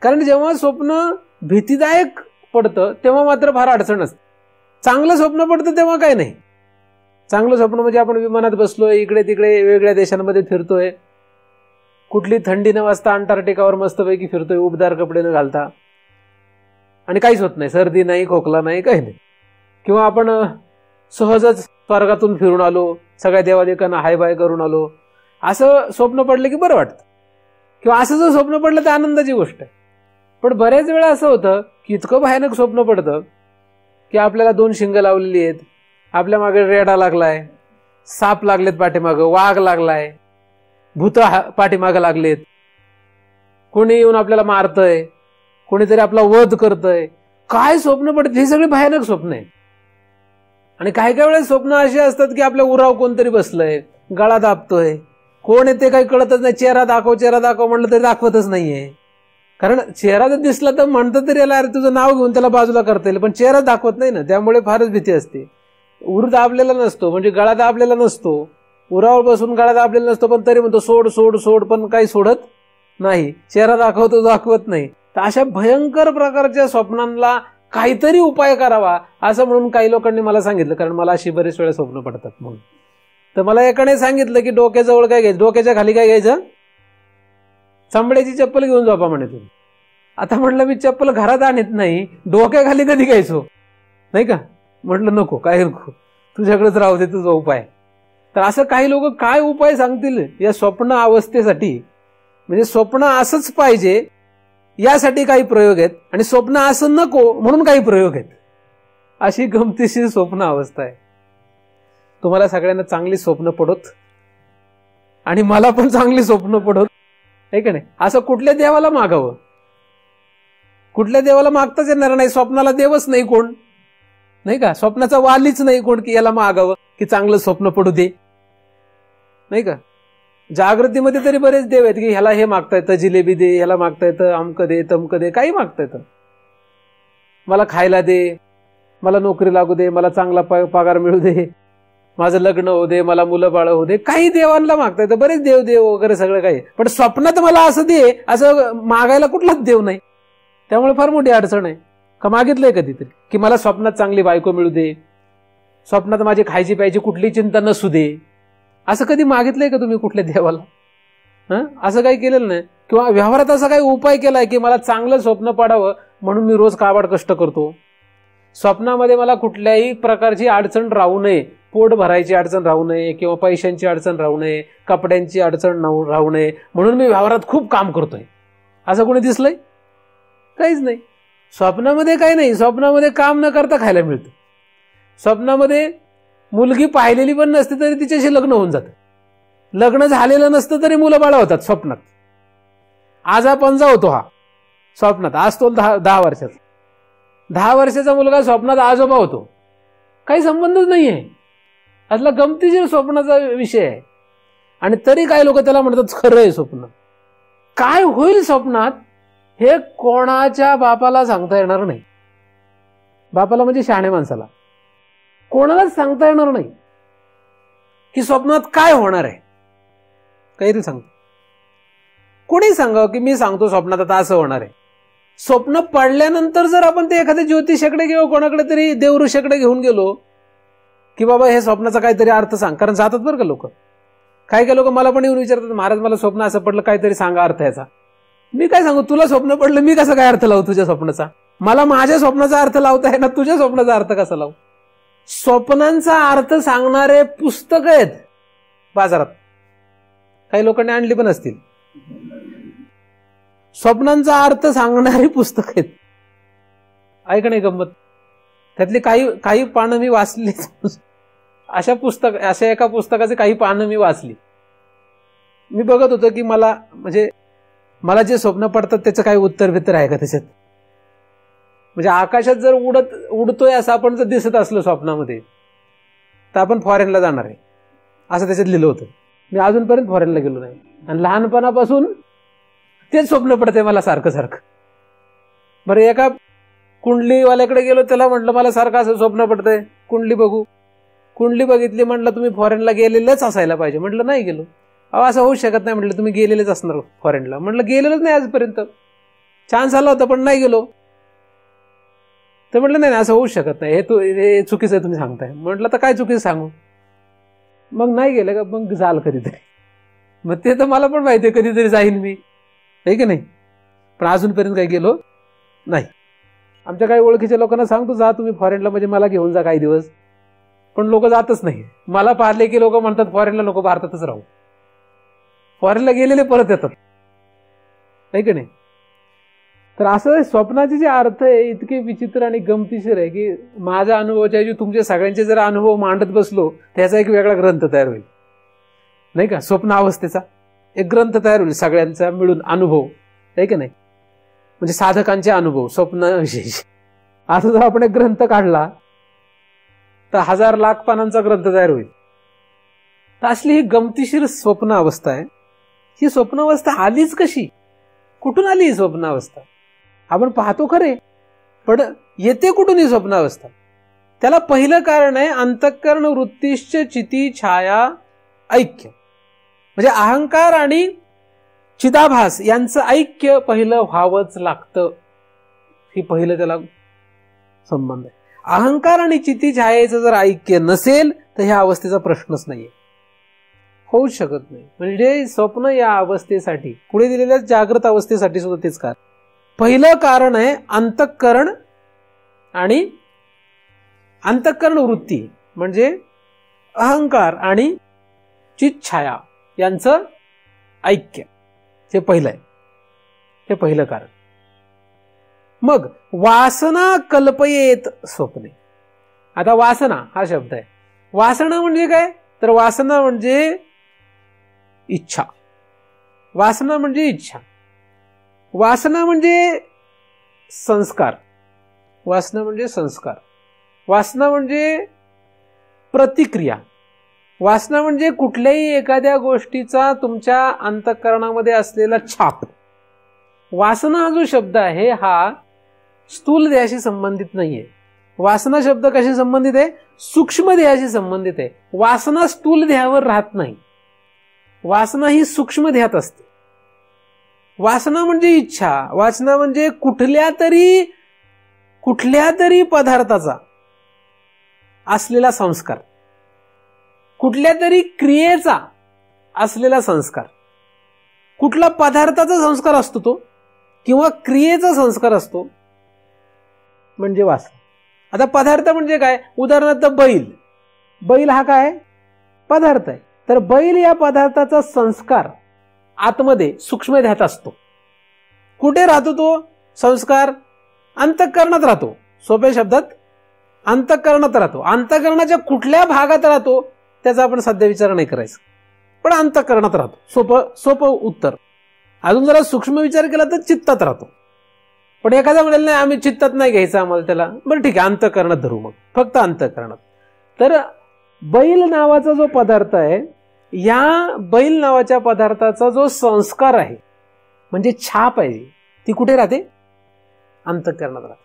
कारण जेव्हा स्वप्न भीतीदायक पडतं तेव्हा मात्र फार अडचण असते. चांगलं स्वप्न पडतं तेव्हा काय नाही. चांगलं स्वप्न म्हणजे आपण विमानात बसलोय, इकडे तिकडे वेगवेगळ्या देशांमध्ये फिरतोय, कुठली थंडी न वाजता अंटार्क्टिकावर मस्तपैकी फिरतोय उबदार कपडे न घालता, आणि काहीच होत नाही, सर्दी नाही, खोकला नाही, काही नाही. किंवा आपण सहजच स्वर्गातून फिरून आलो, सगळ्या देवादेवांना हाय बाय करून आलो, असं स्वप्न पडलं की बरं वाटतं. किंवा असं जर स्वप्न पडलं तर आनंदाची गोष्ट आहे. पण बऱ्याच वेळा असं होतं की इतकं भयानक स्वप्न पडतं की आपल्याला 2 शिंग लावलेली आहेत, आपल्या मागे रेडा लागलाय, साप लागलेत पाठीमागं, वाघ लागलाय, भूत पाठीमागं लागलेत, कोणी येऊन आपल्याला मारतंय, कोणीतरी आपला वध करतंय. काय स्वप्न पडत, हे सगळे भयानक स्वप्न आहे. आणि काही काही वेळेस स्वप्न अशी असतात की आपल्या उराव कोणतरी बसलंय, गळा दाबतोय, कोण आहे ते काही कळतच नाही. चेहरा दाखव म्हणलं तरी दाखवतच नाहीये. कारण चेहरा जर दिसला तर म्हणतं तरी याला अरे तुझं नाव घेऊन त्याला बाजूला करता येईल, पण चेहरा दाखवत नाही ना, त्यामुळे फारच भीती असते. उर दाबलेला नसतो, म्हणजे गळा दाबलेला नसतो, उरावर बसून गळा दाबलेला नसतो, पण तरी म्हणतो सोड सोड सोड, पण काही सोडत नाही. चेहरा दाखवत नाही. तर अशा भयंकर प्रकारच्या स्वप्नांना काहीतरी उपाय करावा असं म्हणून काही लोकांनी मला सांगितलं, कारण मला अशी बरेच वेळा स्वप्न पडतात म्हणून. तर मला एकाने सांगितलं की डोक्याजवळ काय घ्यायचं, डोक्याच्या खाली काय घ्यायचं, चांबड्याची चप्पल घेऊन झोपा म्हणे तुम्ही. आता म्हटलं मी चप्पल घरात आणत नाही, डोक्याखाली कधी घ्यायचो, नाही का? म्हटलं नको, काय नको, तुझ्याकडेच राहू दे तुझा उपाय. तर असं काही लोक काय उपाय सांगतील या स्वप्न अवस्थेसाठी, म्हणजे स्वप्न असंच पाहिजे यासाठी काही प्रयोग आहेत, आणि स्वप्न असं नको म्हणून काही प्रयोग आहेत. अशी गमतीशीर स्वप्न अवस्था आहे. तुम्हाला सगळ्यांना चांगली स्वप्न पडोत, आणि मला पण चांगली स्वप्न पडोत, आहे का नाही? असं कुठल्या देवाला मागावं? कुठल्या देवाला मागताच येणार नाही. स्वप्नाला देवच नाही कोण, नाही का? स्वप्नाचा वालीच नाही कोण की याला मागावं की चांगलं स्वप्न पडू दे, नाही का? जागृतीमध्ये तरी बरेच देव आहेत की ह्याला हे मागता येतं, जिलेबी दे, ह्याला मागता येतं अमकं दे तमकं दे, काही मागता येतं. मला खायला दे, मला नोकरी लागू दे, मला चांगला पगार मिळू दे, माझं लग्न होऊ दे, मला मुलं बाळ होऊ दे, काही देवांना मागता येतं, बरेच देव वगैरे सगळं काही. पण स्वप्नात मला असं दे असं मागायला कुठलाच देव नाही. त्यामुळे फार मोठी अडचण आहे. का मागितलंय कधीतरी की मला स्वप्नात चांगली बायको मिळू दे, स्वप्नात माझी खायची प्यायची कुठली चिंता नसू दे, असं कधी मागितलंय का तुम्ही कुठल्या देवाला? असं काही केलेलं नाही. किंवा व्यवहारात असा काही उपाय केलाय की मला चांगलं स्वप्न पडावं म्हणून मी रोज काबाड कष्ट करतो, स्वप्नामध्ये मला कुठल्याही प्रकारची अडचण राहू नये, पोट भरायची अडचण राहू नये, किंवा पैशांची अडचण राहू नये, कपड्यांची अडचण राहू नये, म्हणून मी व्यवहारात खूप काम करतोय, असं कोणी दिसलंय? काहीच नाही. स्वप्नामध्ये काही नाही, स्वप्नामध्ये काम न करता खायला मिळतं. स्वप्नामध्ये मुलगी पाहिलेली पण नसते तरी तिच्याशी लग्न होऊन जातं. लग्न झालेलं नसतं तरी मुलं बाळा होतात स्वप्नात. आजा पंजा होतो हा स्वप्नात. आज तो 10 वर्षाचा. 10 वर्षाचा मुलगा स्वप्नात आजोबा होतो. काही संबंधच नाहीये. असला गमतीशीर स्वप्नाचा विषय आहे. आणि तरी काही लोक त्याला म्हणतात खरं आहे स्वप्न. काय होईल स्वप्नात हे कोणाच्या बापाला सांगता येणार नाही. बापाला म्हणजे शहाण्या माणसाला कोणालाच सांगता येणार नाही की स्वप्नात काय होणार आहे. काहीतरी सांगतो. कोणी सांगावं की मी सांगतो स्वप्नात आता असं होणार आहे. स्वप्न पडल्यानंतर जर आपण ते एखाद्या ज्योतिषाकडे किंवा कोणाकडे तरी देवऋषाकडे घेऊन गेलो की बाबा हे स्वप्नाचा काहीतरी अर्थ सांग, कारण जातात बरं का लोक. काही लोक मला पण येऊन विचारतात, महाराज मला स्वप्न असं पडलं, काहीतरी सांगा अर्थ याचा. मी काय सांगू, तुला स्वप्न पडलं, मी कसं काय अर्थ लावू तुझ्या स्वप्नाचा? मला माझ्या स्वप्नाचा अर्थ लावता आहे ना, तुझ्या स्वप्नाचा अर्थ कसा लावू? स्वप्नांचा अर्थ सांगणारे पुस्तक आहेत बाजारात. काही लोकांनी आणली पण असतील. स्वप्नांचा अर्थ सांगणारी पुस्तक आहेत. ऐक नाही गंमत, त्यातली काही पानं मी वाचली. अशा एका पुस्तकाचे काही पानं मी वाचली. मी बघत होतो की मला जे स्वप्न पडतात त्याचं काही उत्तर बित्तर आहे का त्याच्यात. म्हणजे आकाशात जर उडतोय असं आपण जर दिसत असलो स्वप्नामध्ये तर आपण फॉरेनला जाणार आहे असं त्याच्यात लिहिलं होतं. मी अजूनपर्यंत फॉरेनला गेलो नाही आणि लहानपणापासून तेच स्वप्न पडते मला सारखं सारखं. बरं, एका कुंडलीवाल्याकडे गेलो, त्याला म्हटलं मला सारखं असं स्वप्न पडतंय, कुंडली बघू. कुंडली बघितली, म्हटलं तुम्ही फॉरेनला गेलेलेच असायला पाहिजे. म्हटलं नाही गेलो. अहो असं होऊ शकत नाही. म्हटलं तुम्ही गेलेलेच असणार फॉरेनला. म्हटलं गेलेलंच नाही आजपर्यंत, चान्स आला होता पण नाही गेलो. तर म्हटलं नाही असं होऊ शकत नाही, हे चुकीचं आहे तुम्ही सांगताय. म्हटलं तर काय चुकीचं सांगू. मग नाही गेलं का, मग जाल कधीतरी. मग ते तर मला पण माहिती आहे कधीतरी जाईन मी, आहे की नाही. पण अजूनपर्यंत काही गेलो नाही. आमच्या काही ओळखीच्या लोकांना सांगतो जा तुम्ही फॉरेनला, म्हणजे मला घेऊन जा काही दिवस. पण लोक जातच नाही. मला पाहिले की लोक म्हणतात फॉरेनला नको, भारतातच राहू. फॉरेनला गेलेले परत येतात, आहे की नाही. तर असं स्वप्नाचे जे अर्थ आहे इतके विचित्र आणि गमतीशीर आहे की माझ्या अनुभवाच्या ऐवजी तुमचे सगळ्यांचे जर अनुभव मांडत बसलो त्याचा एक वेगळा ग्रंथ तयार होईल, नाही का. स्वप्न अवस्थेचा एक ग्रंथ तयार होईल सगळ्यांचा मिळून अनुभव, आहे की नाही. म्हणजे साधकांचे अनुभव स्वप्नाविषयी. असं जर आपण एक ग्रंथ काढला तर 1000 लाख पानांचा ग्रंथ तयार होईल. तर असली ही गमतीशीर स्वप्न अवस्था आहे. ही स्वप्न अवस्था आलीच कशी, कुठून आली ही स्वप्न अवस्था? आपण पाहतो खरे, पण येते कुठून ही स्वप्न अवस्था? त्याला पहिलं कारण आहे अंतःकरण वृत्तीश्च चिती छाया ऐक्य. म्हणजे अहंकार आणि चिदाभास यांचं ऐक्य पहिलं व्हावंच लागतं. ही पहिलं त्याला संबंध आहे. अहंकार आणि चिती छायेचं जर ऐक्य नसेल तर ह्या अवस्थेचा प्रश्नच नाहीये, होऊच शकत नाही. म्हणजे स्वप्न या अवस्थेसाठी, पुढे दिलेल्या जागृत अवस्थेसाठी सुद्धा तेच कारण. पहिलं कारण आहे अंतःकरण आणि अंतःकरण वृत्ती, म्हणजे अहंकार आणि चित्छाया यांचं ऐक्य. हे पहिलं आहे, हे पहिलं कारण. मग वासना कल्पयेत स्वप्ने. आता वासना हा शब्द आहे. वासना म्हणजे काय, तर वासना म्हणजे इच्छा. वासना म्हणजे इच्छा. वासना म्हणजे संस्कार. वासना म्हणजे संस्कार. वासना म्हणजे प्रतिक्रिया. वासना म्हणजे कुठल्याही एखाद्या गोष्टीचा तुमच्या अंतःकरणामध्ये असलेला छाप. वासना हा जो शब्द आहे हा स्थूल देहाशी संबंधित नाहीये. वासना शब्द कशी संबंधित आहे, सूक्ष्म देहाशी संबंधित आहे. वासना स्थूल देहावर राहत नाही, वासना ही सूक्ष्म देहात असते. वासना म्हणजे इच्छा. वासना म्हणजे कुठल्या तरी पदार्थाचा असलेला संस्कार, कुठल्या तरी क्रियेचा असलेला संस्कार. कुठला पदार्थाचा संस्कार असतो तो किंवा क्रियेचा संस्कार असतो म्हणजे वासना. आता पदार्थ म्हणजे काय, उदाहरणार्थ बैल हा काय पदार्थ आहे. तर बैल या पदार्थाचा संस्कार आतमध्ये सूक्ष्म देहात असतो. कुठे राहतो तो संस्कार, अंतःकरणात राहतो. सोप्या शब्दात अंतःकरणात राहतो. अंतःकरणाच्या कुठल्या भागात राहतो त्याचा आपण सध्या विचार नाही करायचा, पण अंतःकरणात राहतो. सोपं उत्तर. अजून जरा सूक्ष्म विचार केला तर चित्तात राहतो. पण एखादा म्हणेल नाही आम्ही चित्तात नाही घ्यायचं आम्हाला त्याला, बरं ठीक आहे अंतःकरणात धरू, मग फक्त अंतःकरणात. तर बैल नावाचा जो पदार्थ आहे, या बैल नावाच्या पदार्थाचा जो संस्कार आहे म्हणजे छाप आहे ती कुठे राहते? अंतःकरणात राहते.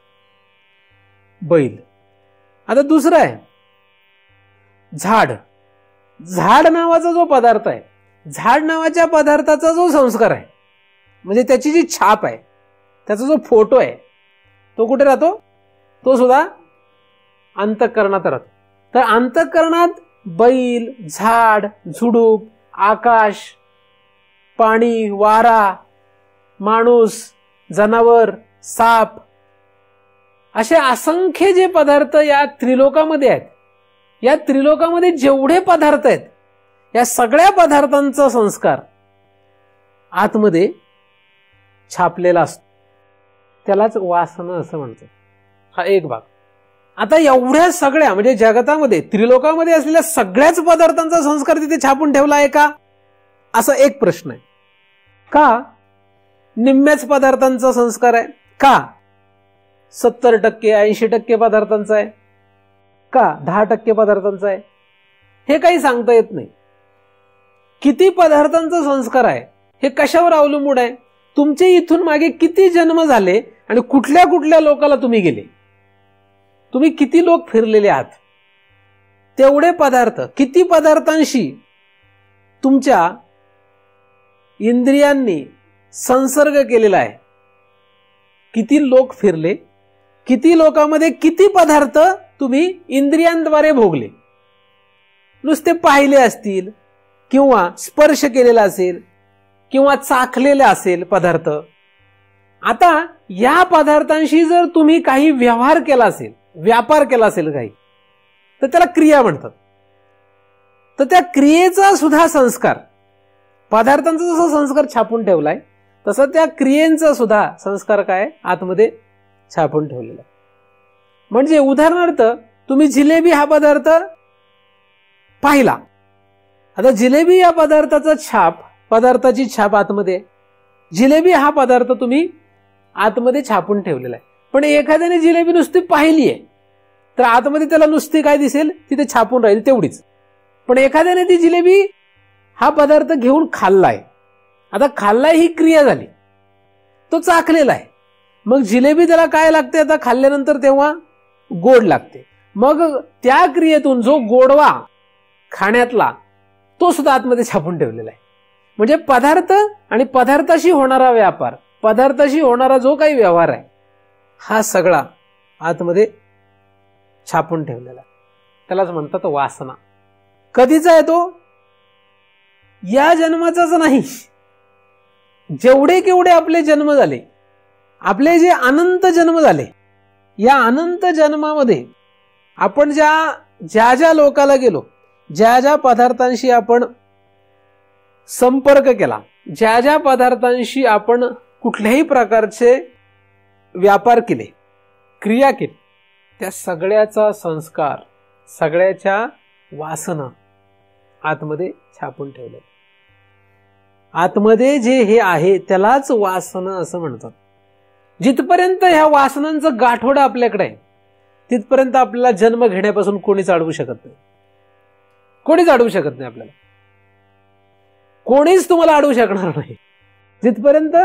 बैल. आता दुसरं आहे झाड. झाड नावाचा जो पदार्थ आहे, झाड नावाच्या पदार्थाचा जो संस्कार आहे म्हणजे त्याची जी छाप आहे, त्याचा जो फोटो आहे तो कुठे राहतो? तो सुद्धा अंतःकरणात राहतो. तर अंतःकरणात बैल, झाड, झुडूप, आकाश, पाणी, वारा, माणूस, जनावर, साप असे असंख्य जे पदार्थ या त्रिलोकामध्ये आहेत, या त्रिलोकामध्ये जेवढे पदार्थ आहेत या सगळ्या पदार्थांचा संस्कार आतमध्ये छापलेला असतो. त्यालाच वासना असं म्हणतात. हा एक भाग. आता एवढ्या सगळ्या म्हणजे जगतामध्ये त्रिलोकामध्ये असलेल्या सगळ्याच पदार्थांचा संस्कार तिथे छापून ठेवला आहे का, असा एक प्रश्न आहे. का निम्म्याच पदार्थांचा संस्कार आहे? का 70% 80% पदार्थांचा आहे? का 10% पदार्थांचा आहे? हे काही सांगता येत नाही. किती पदार्थांचा संस्कार आहे हे कशावर अवलंबून आहे? तुमचे इथून मागे किती जन्म झाले आणि कुठल्या कुठल्या लोकाला तुम्ही गेले, तुम्ही किती लोक फिरलेले आहात, तेवढे पदार्थ, किती पदार्थांशी तुमच्या इंद्रियांनी संसर्ग केलेला आहे, किती लोक फिरले, किती लोकांमध्ये किती पदार्थ तुम्ही इंद्रियांद्वारे भोगले. नुसते पाहिले असतील किंवा स्पर्श केलेला असेल किंवा चाखलेले असेल पदार्थ. आता या पदार्थांशी जर तुम्ही काही व्यवहार केला असेल, व्यापार केला असेल काही, तर त्याला क्रिया म्हणतात. तर त्या क्रियेचा सुद्धा संस्कार, पदार्थांचा जसा संस्कार छापून ठेवलाय तसं त्या क्रियेचा सुद्धा संस्कार काय आतमध्ये छापून ठेवलेला. म्हणजे उदाहरणार्थ तुम्ही जिलेबी हा पदार्थ पाहिला. आता जिलेबी या पदार्थाचा छाप, पदार्थाची छाप आतमध्ये, जिलेबी हा पदार्थ तुम्ही आतमध्ये छापून ठेवलेला आहे. पण एखाद्याने जिलेबी नुसती पाहिली आहे तर आतमध्ये त्याला नुसती काय दिसेल, तिथे छापून राहील तेवढीच. पण एखाद्याने ती जिलेबी हा पदार्थ घेऊन खाल्लाय. आता खाल्लाय ही क्रिया झाली, तो चाखलेला आहे. मग जिलेबी त्याला काय लागते आता खाल्ल्यानंतर, तेव्हा गोड लागते. मग त्या क्रियेतून जो गोडवा खाण्यातला तो सुद्धा आतमध्ये छापून ठेवलेला आहे. म्हणजे पदार्थ आणि पदार्थाशी होणारा व्यापार, पदार्थाशी होणारा जो काही व्यवहार आहे हा सगळा आतमध्ये छापून ठेवलेला आहे. त्यालाच म्हणतात वासना. कधीचा आहे तो? या जन्माचाच नाही, जेवढे केवढे आपले जन्म झाले, आपले जे अनंत जन्म झाले, या अनंत जन्मामध्ये आपण ज्या ज्या लोकाला गेलो, ज्या ज्या पदार्थांशी आपण संपर्क केला, ज्या ज्या पदार्थांशी आपण कुठल्याही प्रकारचे व्यापार केले, क्रिया केली, त्या सगळ्याचा संस्कार, सगळ्याच्या वासना आतमध्ये छापून ठेवले. आतमध्ये जे हे आहे त्यालाच वासना असं म्हणतात. जिथपर्यंत ह्या वासनांचं गाठोडं आपल्याकडे आहे तिथपर्यंत आपल्याला जन्म घेण्यापासून कोणीच अडवू शकत नाही. कोणीच अडवू शकत नाही आपल्याला. कोणीच तुम्हाला अडवू शकणार नाही जिथपर्यंत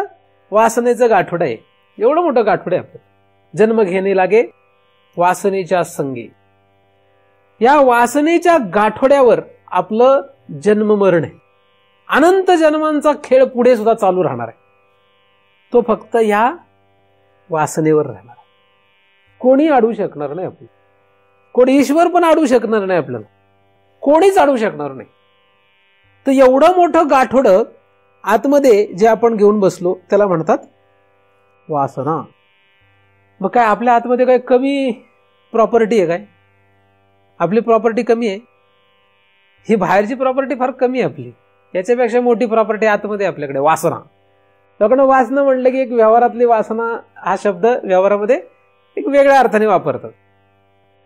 वासनेचं गाठोडं आहे. एवढं मोठं गाठोडं आहे आपलं. जन्म घेणे लागे वासनेच्या संगी. या वासनेच्या गाठोड्यावर आपलं जन्म मरण आहे. अनंत जन्मांचा खेळ पुढे सुद्धा चालू राहणार आहे. तो फक्त या वासनेवर राहणार. कोणी अडवू शकणार नाही आपल्याला. कोणी, ईश्वर पण अडवू शकणार नाही आपल्याला. कोणीच अडवू शकणार नाही. तर एवढं मोठं गाठोडं आतमध्ये जे आपण घेऊन बसलो त्याला म्हणतात वासना. मग काय आपल्या आतमध्ये काय कमी प्रॉपर्टी आहे काय? आपली प्रॉपर्टी कमी आहे? ही बाहेरची प्रॉपर्टी फार कमी आहे आपली. याच्यापेक्षा मोठी प्रॉपर्टी आतमध्ये आपल्याकडे वासना. त्याकडे वासना म्हणलं की एक व्यवहारातली वासना हा शब्द व्यवहारामध्ये एक वेगळ्या अर्थाने वापरतात.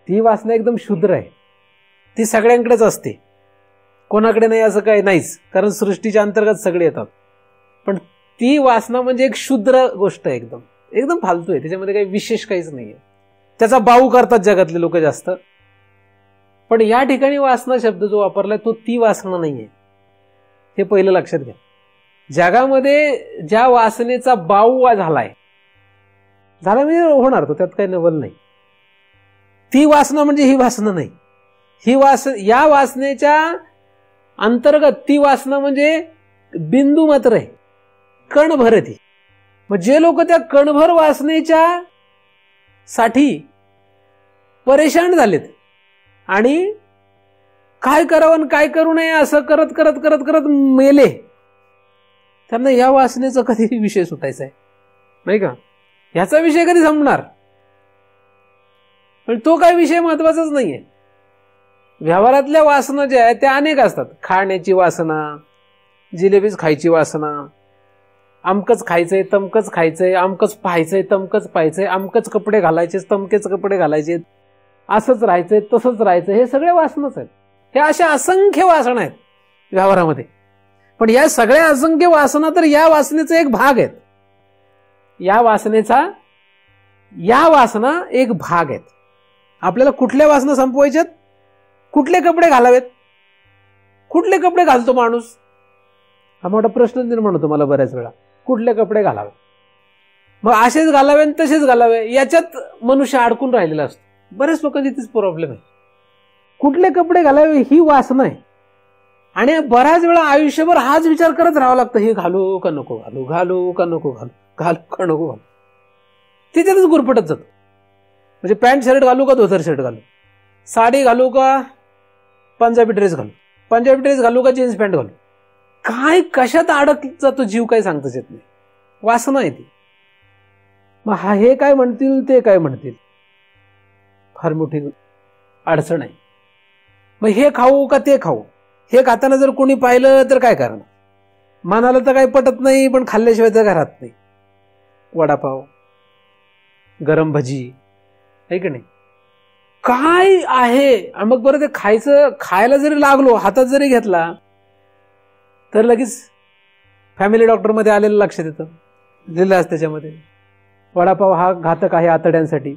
ती वासना एकदम क्षुद्र आहे, ती सगळ्यांकडेच असते, कोणाकडे नाही असं काही नाहीच, कारण सृष्टीच्या अंतर्गत सगळे येतात. पण ती वासना म्हणजे एक क्षुद्र गोष्ट आहे, एकदम एकदम फालतू आहे, त्याच्यामध्ये काही विशेष काहीच नाहीये. त्याचा बाऊ करतात जगातले लोक जास्त. पण या ठिकाणी वासना शब्द जो वापरलाय तो ती वासना नाहीये, हे पहिलं लक्षात घ्या. जगामध्ये ज्या वासनेचा बाऊ झाला म्हणजे होणार, तो त्यात काही नवल नाही. ती वासना म्हणजे ही वासना नाही. या वासनेच्या अंतर्गत ती वासना म्हणजे बिंदू मात्र आहे, कणभर आहे ती. मग जे लोक त्या कणभर वासनेच्या साठी परेशान झालेत आणि काय करावं आणि काय करू नये असं करत करत करत करत मेले, त्यांना या वासनेचा कधी विषय सुटायचा आहे नाही का? ह्याचा विषय कधी संपणार? पण तो काही विषय महत्वाचाच नाहीये. व्यवहारातल्या वासना ज्या आहेत त्या अनेक असतात. खाण्याची वासना, जिलेबीच खायची वासना, अमकच खायचंय तमकच खायचंय, अमकच पाहायचंय तमकच पाहायचंय, अमकच कपडे घालायचे तमकेच कपडे घालायचे, असंच राहायचंय तसंच राहायचं, हे सगळे वासनाच आहेत. हे अशा असंख्य वासना आहेत व्यवहारामध्ये. पण या सगळ्या असंख्य वासना तर या वासनेचा एक भाग आहेत. या वासना एक भाग आहेत. आपल्याला कुठल्या वासना संपवायच्यात? कुठले कपडे घालावेत? कुठले कपडे घालतो माणूस? हा मोठा प्रश्न निर्माण होतो मला बऱ्याच वेळा. कुठले कपडे घालावे? मग असेच घालावे आणि तसेच घालावे, याच्यात मनुष्य अडकून राहिलेला असतो. बरेच लोकांची तीच प्रॉब्लेम आहे. कुठले कपडे घालावे ही वासना आहे आणि बऱ्याच वेळा आयुष्यभर हाच विचार करत राहावा लागतं, हे घालू का नको घालू, घालू का नको घालू, घालू का नको घालू. तिथेच गुरफटत जातो. म्हणजे पॅन्ट शर्ट घालू का धोतर शर्ट घालू, साडी घालू का पंजाबी ड्रेस घालू, पंजाबी ड्रेस घालू का जीन्स पॅन्ट घालू, काय कशात अडकत जातो जीव, काय सांगताच येत नाही. वासना आहे ती. मग हे काय म्हणतील ते काय म्हणतील, फार मोठी अडचण आहे. मग हे खाऊ का ते खाऊ, हे खाताना जर कोणी पाहिलं तर काय करणार? मनाला तर काही पटत नाही, पण खाल्ल्याशिवाय तर घरात नाही. वडापाव, गरम भजी, आहे की नाही, काय आहे. मग बरं ते खायला जरी लागलो, हातात जरी घेतला तर लगेच फॅमिली डॉक्टर मध्ये आलेलं लक्षात येतं, लिहिलं असतं त्याच्यामध्ये, वडापाव हा घातक आहे आतड्यांसाठी,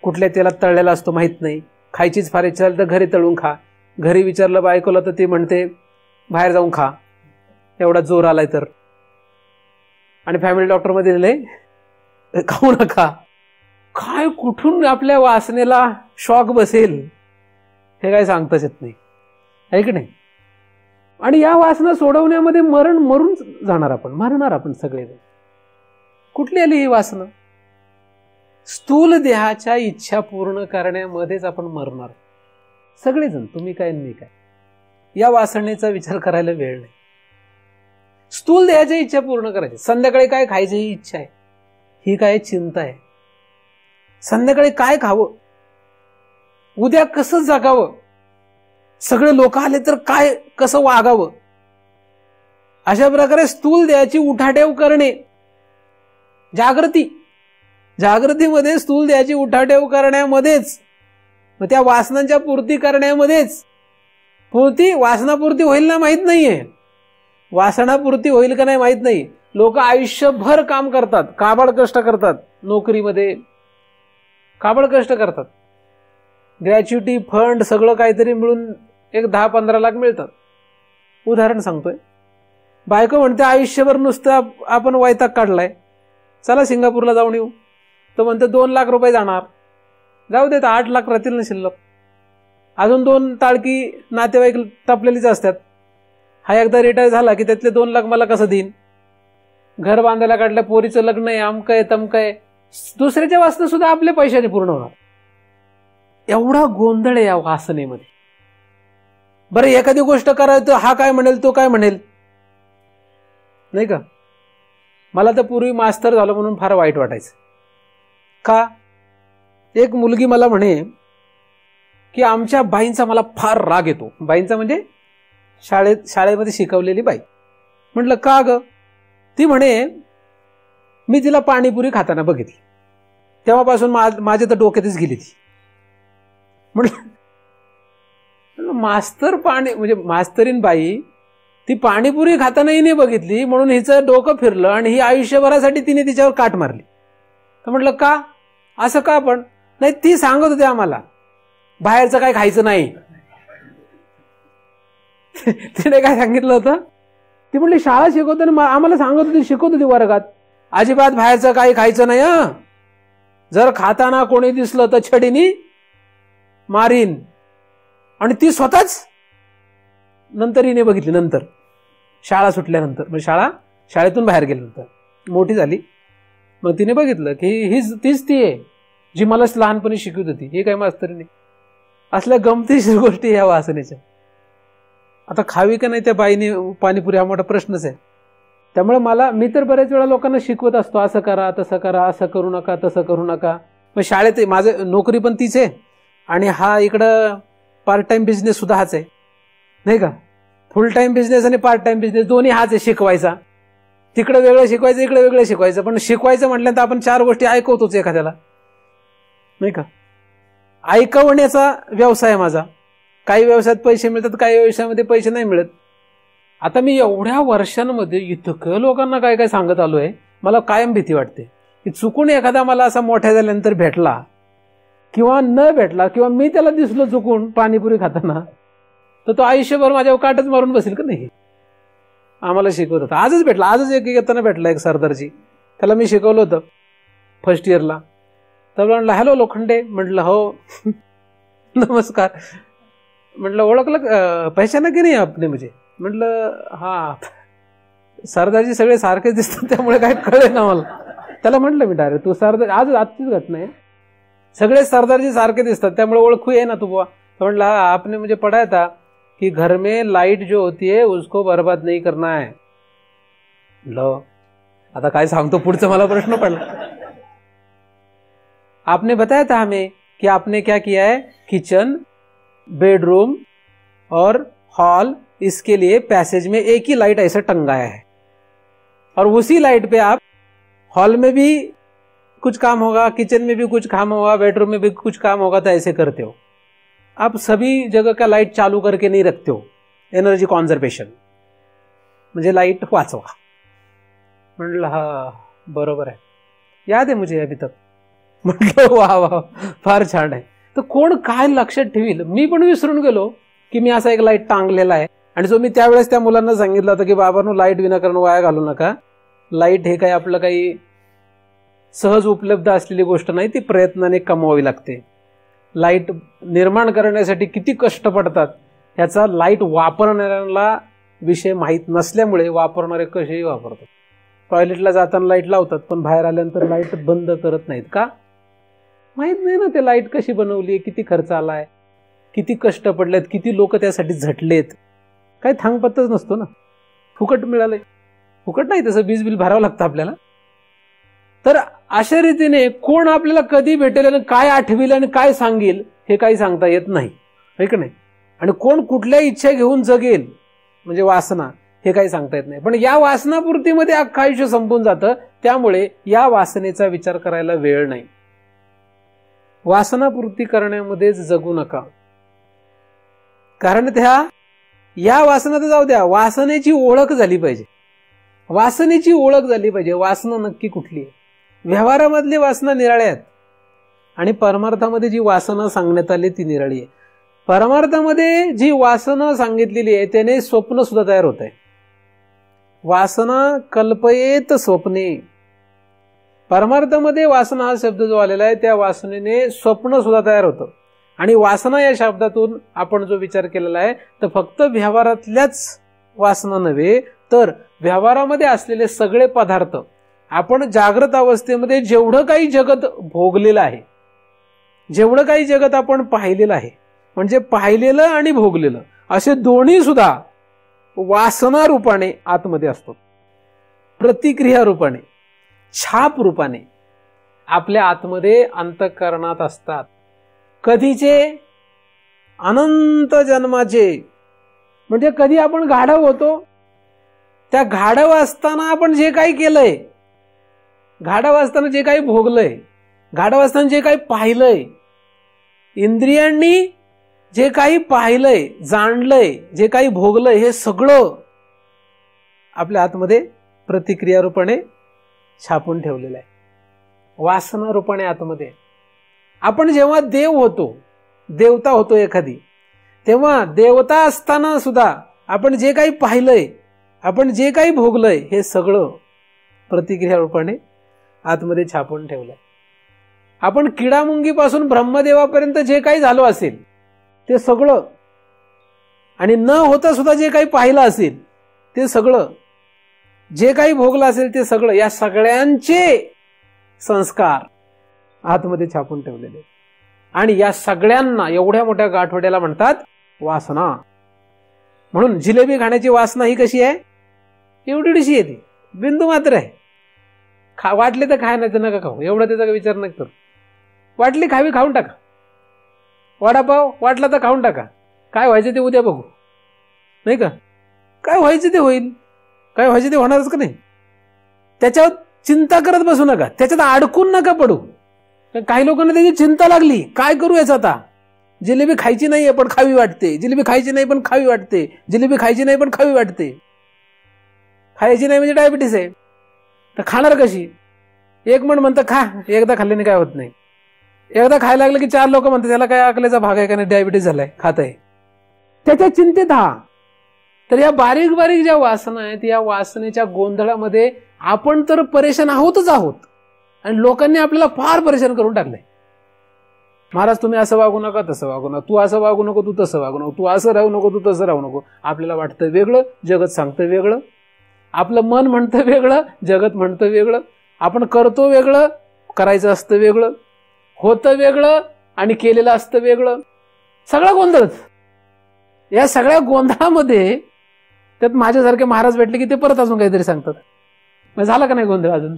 कुठल्या तेलात तळलेला असतो माहित नाही, खायचीच फार इच्छा झाली तर घरी तळून खा. घरी विचारलं बायकोला तर ती म्हणते बाहेर जाऊन खा, एवढा जोर आलाय तर. आणि फॅमिली डॉक्टर मध्ये लिहिलंय खाऊ नका. काय कुठून आपल्या वासनेला शॉक बसेल हे काय सांगताच येत नाही, आहे की नाही? आणि या वासना सोडवण्यामध्ये मरून जाणार आपण, मरणार आपण सगळेजण. कुठली आली ही वासना? स्थूल देहाच्या इच्छा पूर्ण करण्यामध्येच आपण मरणार सगळेजण, तुम्ही काय मी काय. या वासनेचा विचार करायला वेळ नाही. स्थूल देहाच्या इच्छा पूर्ण करायची. संध्याकाळी काय खायची ही इच्छा आहे, ही काय चिंता आहे. संध्याकाळी काय खावं, उद्या कसं जगावं, सगळे लोक आले तर काय कसं वागावं, अशा प्रकारे स्थूल देहाची उठाठेव करणे. जागृतीमध्ये स्थूल देहाची उठाठेव करण्यामध्येच, मग त्या वासनांच्या पूर्ती करण्यामध्येच. वासनापूर्ती होईल ना माहित नाहीये, वासनापूर्ती होईल का नाही माहित नाही. लोक आयुष्यभर काम करतात, काबाड कष्ट करतात, नोकरीमध्ये काबड कष्ट करतात, ग्रॅच्युटी फंड सगळं काहीतरी मिळून एक 10-15 लाख मिळतात. उदाहरण सांगतोय. बायको म्हणते आयुष्यभर नुसतं आपण वैताग काढलाय, चला सिंगापूरला जाऊन येऊ. तो म्हणते 2 लाख रुपये जाणार, जाऊ देत 8 लाख राहतील ना शिल्लक. अजून 2 ताळकी नातेवाईक टपलेलीच असतात. हा एकदा रिटायर झाला की त्यातले 2 लाख मला कसं देईन, घर बांधायला काढल्या, पोरीचं लग्न आहे, अमकय तमकय, दुसऱ्याच्या वासना सुद्धा आपल्या पैशाने पूर्ण होणार. एवढा गोंधळ आहे या वासनेमध्ये. बरं एखादी गोष्ट करायचं, हा काय म्हणेल तो काय म्हणेल, नाही का? मला तर पूर्वी मास्तर झालो म्हणून फार वाईट वाटायचं. का? एक मुलगी मला म्हणे की आमच्या बाईंचा मला फार राग येतो. बाईंचा म्हणजे शाळेमध्ये शिकवलेली बाई. म्हटलं का ग? ती म्हणे मी तिला पाणीपुरी खाताना बघितली. तेव्हापासून माझ्या तर डोक्यातच गेली ती. म्हटलं मास्तर पाणी म्हणजे मास्तरीन बाई ती पाणीपुरी खातानाही नाही बघितली म्हणून हिचं डोकं फिरलं आणि ही आयुष्यभरासाठी तिने तिच्यावर काट मारली. तर म्हटलं का असं का? पण नाही, ती सांगत होती आम्हाला बाहेरचं काय खायचं नाही. तिने काय सांगितलं होतं, ती म्हटली शाळा शिकवताना आम्हाला सांगत होती, शिकवत होती वर्गात, अजिबात बाहेरचं काही खायचं नाही. जर खाताना कोणी दिसलं तर छडीनी मारीन. आणि ती स्वतःच नंतर हिने बघितली, नंतर शाळा सुटल्यानंतर, म्हणजे शाळेतून बाहेर गेल्यानंतर मोठी झाली, मग तिने बघितलं की तीच ती आहे जी मला लहानपणी शिकवत होती. हे काय मास्तरीने. असल्या गमतीशीर गोष्टी ह्या वासनेच्या. आता खावी का नाही त्या बाईने पाणीपुरी हा मोठा प्रश्नच आहे. त्यामुळे मी तर बऱ्याच वेळा लोकांना शिकवत असतो, असं करा तसं करा, असं करू नका तसं करू नका. मग शाळेत माझं नोकरी पण तीच आहे आणि हा इकडं पार्ट टाइम बिझनेस सुद्धा हाच आहे, नाही का. फुल टाइम बिझनेस आणि पार्ट टाइम बिझनेस दोन्ही हाच आहे शिकवायचा. तिकडे वेगळं शिकवायचं, इकडे वेगळं शिकवायचं. पण शिकवायचं म्हटल्यानंतर आपण 4 गोष्टी ऐकवतोच एखाद्याला, नाही का. ऐकवण्याचा व्यवसाय माझा. काही व्यवसायात पैसे मिळतात, काही व्यवसायामध्ये पैसे नाही मिळत. आता मी एवढ्या वर्षांमध्ये इतकं लोकांना काय काय सांगत आलोय, मला कायम भीती वाटते की चुकून एखादा मला असा मोठ्या झाल्यानंतर भेटला किंवा न भेटला किंवा मी त्याला दिसलो चुकून पाणीपुरी खाताना, तर तो आयुष्यभर माझ्यावर काटच मारून बसेल का नाही. आम्हाला शिकवत होता. आजच भेटला, आजच येताना भेटला एक सरदारजी. त्याला मी शिकवलं होतं फर्स्ट इयरला. तर म्हणलं हॅलो लोखंडे. म्हटलं हो. नमस्कार. म्हटलं ओळखलं, पहचाना की नाही आपने मुझे. म्हटलं हा. सरदारजी सगळे सारखेच दिसतात त्यामुळे काय कळे ना मला. त्याला म्हटलं मी डायरेक्ट, तू सरदार, आजचीच घटना आहे, सगळे सरदारजी सारखे दिसतात त्यामुळे ओळखू आहे ना तू बुवा. म्हटलं हा, आपने मुझे पढ़ाया था कि घर में लाइट जो होती है उसको बर्बाद नहीं करना है. लो आता काय सांगतो पुढचं, मला प्रश्न पडला. आपने बताया था हमें कि आपने क्या किया है, किचन, बेडरूम और हॉल, इसके लिए पैसेज में एक ही लाइट ऐसे टंगाया है और उसी लाइट पे आप हॉल में भी कुछ काम होगा, किचन में भी कुछ काम होगा, बेडरूम में भी कुछ काम होगा, तो ऐसे करते हो. आप सभी जगह का लाइट चालू करके नहीं रखते हो. एनर्जी कॉन्झर्वेशन म्हणजे लाइट वाचवा. म्हटलं हा बरोबर आहे, याद आहे मुझे अभी तक. म्हटलं वा वा फार छान आहे. तर कोण काय लक्षात ठेवील. मी पण विसरून गेलो की मी असा एक लाईट टांगलेला आहे. आणि जो मी त्यावेळेस त्या मुलांना सांगितलं होतं की बाबांनो लाईट विनाकारण वाया घालू नका. लाईट हे काय आपलं काही सहज उपलब्ध असलेली गोष्ट नाही, ती प्रयत्नाने कमवावी लागते. लाईट निर्माण करण्यासाठी किती कष्ट पडतात याचा लाईट वापरणाऱ्यांना विषय माहीत नसल्यामुळे वापरणारे कसेही वापरतात. टॉयलेटला जाताना लाईट लावतात पण बाहेर आल्यानंतर लाईट बंद करत नाहीत का, माहित नाही ना ते लाईट कशी बनवली, किती खर्च आलाय, किती कष्ट पडलेत, किती लोक त्यासाठी झटलेत. काही थांगपत्ताच नसतो ना. फुकट मिळालंय, फुकट नाही, तसं वीज बिल भरावं लागतं आपल्याला. तर अशा रीतीने कोण आपल्याला कधी भेटेल आणि काय आठवील आणि काय सांगेल हे काही सांगता येत नाही, है की नाही. आणि कोण कुठल्या इच्छा घेऊन जगेल म्हणजे वासना, हे काही सांगता येत नाही. पण या वासनापूर्तीमध्ये अख्खं आयुष्य संपून जातं. त्यामुळे या वासनेचा विचार करायला वेळ नाही. वासनापूर्ती करण्यामध्येच जगू नका. कारण या वासना तर जाऊ द्या, वासनेची ओळख झाली पाहिजे. वासनेची ओळख झाली पाहिजे. वासना नक्की कुठली आहे. व्यवहारामधली वासना निराळ्या आहेत आणि परमार्थामध्ये जी वासना सांगण्यात आली ती निराळी आहे. परमार्थामध्ये जी वासना सांगितलेली आहे त्याने स्वप्न सुद्धा तयार होत आहे. वासना कल्पयेत स्वप्ने. परमार्थामध्ये वासना हा शब्द जो आलेला आहे त्या वासनेने स्वप्न सुद्धा तयार होतं. आणि वासना या शब्दातून आपण जो विचार केलेला आहे तर फक्त व्यवहारातल्याच वासना नव्हे तर व्यवहारामध्ये असलेले सगळे पदार्थ, आपण जागृत अवस्थेमध्ये जेवढं काही जगत भोगलेलं आहे, जेवढं काही जगत आपण पाहिलेलं आहे, म्हणजे पाहिलेलं आणि भोगलेलं असे दोन्ही सुद्धा वासना रूपाने आतमध्ये असतात. प्रतिक्रिया रूपाने, छाप रूपाने आपल्या आतमध्ये अंतःकरणात असतात. कधीचे, अनंत जन्माचे. म्हणजे कधी आपण गाढव होतो, त्या गाढव असताना आपण जे काही केलंय, गाढव असताना जे काही भोगलंय, गाढव असताना जे काही पाहिलंय, इंद्रियांनी जे काही पाहिलंय, जाणलंय, जे काही भोगलंय, हे सगळं आपल्या आतमध्ये प्रतिक्रिया रूपाने छापून ठेवलेलं आहे, वासना रूपाने आतमध्ये. आपण जेव्हा देव होतो, देवता होतो एखादी, तेव्हा देवता असताना सुद्धा आपण जे काही पाहिलंय, आपण जे काही भोगलंय, हे सगळं प्रतिक्रिया रूपाने आतमध्ये छापून ठेवलंय. आपण किडामुंगीपासून ब्रह्मदेवापर्यंत जे काही झालो असेल ते सगळं, आणि न होता सुद्धा जे काही पाहिलं असेल ते सगळं, जे काही भोगलं असेल ते सगळं, या सगळ्यांचे संस्कार आतमध्ये छापून ठेवलेले. आणि या सगळ्यांना, एवढ्या मोठ्या गाठोड्याला म्हणतात वासना. म्हणून जिलेबी खाण्याची वासना ही कशी आहे? एवढीशी येते, बिंदू मात्र आहे. वाटले तर खाय, नाही तर नका खाऊ, एवढा त्याचा विचार नका करू. वाटली खावी, खाऊन टाका. वडापाव वाटला तर खाऊन टाका, काय व्हायचं ते उद्या बघू, नाही का? काय व्हायचं ते होईल, काय व्हायचं ते होणारच का नाही. त्याच्यावर चिंता करत बसू नका, त्याच्यात अडकून नका पडू. काही लोकांना त्याची चिंता लागली, काय करू याचं आता? जिलेबी खायची नाहीये पण खावी वाटते, जिलेबी खायची नाही पण खावी वाटते, जिलेबी खायची नाही पण खावी वाटते. खायची नाही म्हणजे डायबिटीस आहे, तर खाणार कशी? एक म्हणतं खा, एकदा खाल्ल्याने काय होत नाही. एकदा खायला लागलं की 4 लोक म्हणतात त्याला काय अकलेचा भाग आहे का नाही, डायबिटीस झालाय, खात आहे. त्याच्या चिंतेत हा. तर या बारीक बारीक ज्या वासना आहेत, या वासनेच्या गोंधळामध्ये आपण तर परेशान आहोतच आहोत, आणि लोकांनी आपल्याला फार परेशान करून टाकलंय. महाराज तुम्ही असं वागू नका, तसं वागू नका, तू असं वागू नको, तू तसं वागू नको, तू असं राहू नको, तू तसं राहू नको. आपल्याला वाटतं वेगळं, जगत सांगतं वेगळं, आपलं मन म्हणतं वेगळं, जगत म्हणतं वेगळं, आपण करतो वेगळं, करायचं असतं वेगळं, होतं वेगळं आणि केलेलं असतं वेगळं. सगळा गोंधळच. या सगळ्या गोंधळामध्ये त्यात माझ्यासारखे महाराज भेटले की ते परत अजून काहीतरी सांगतात. मग झाला का नाही गोंधळ अजून?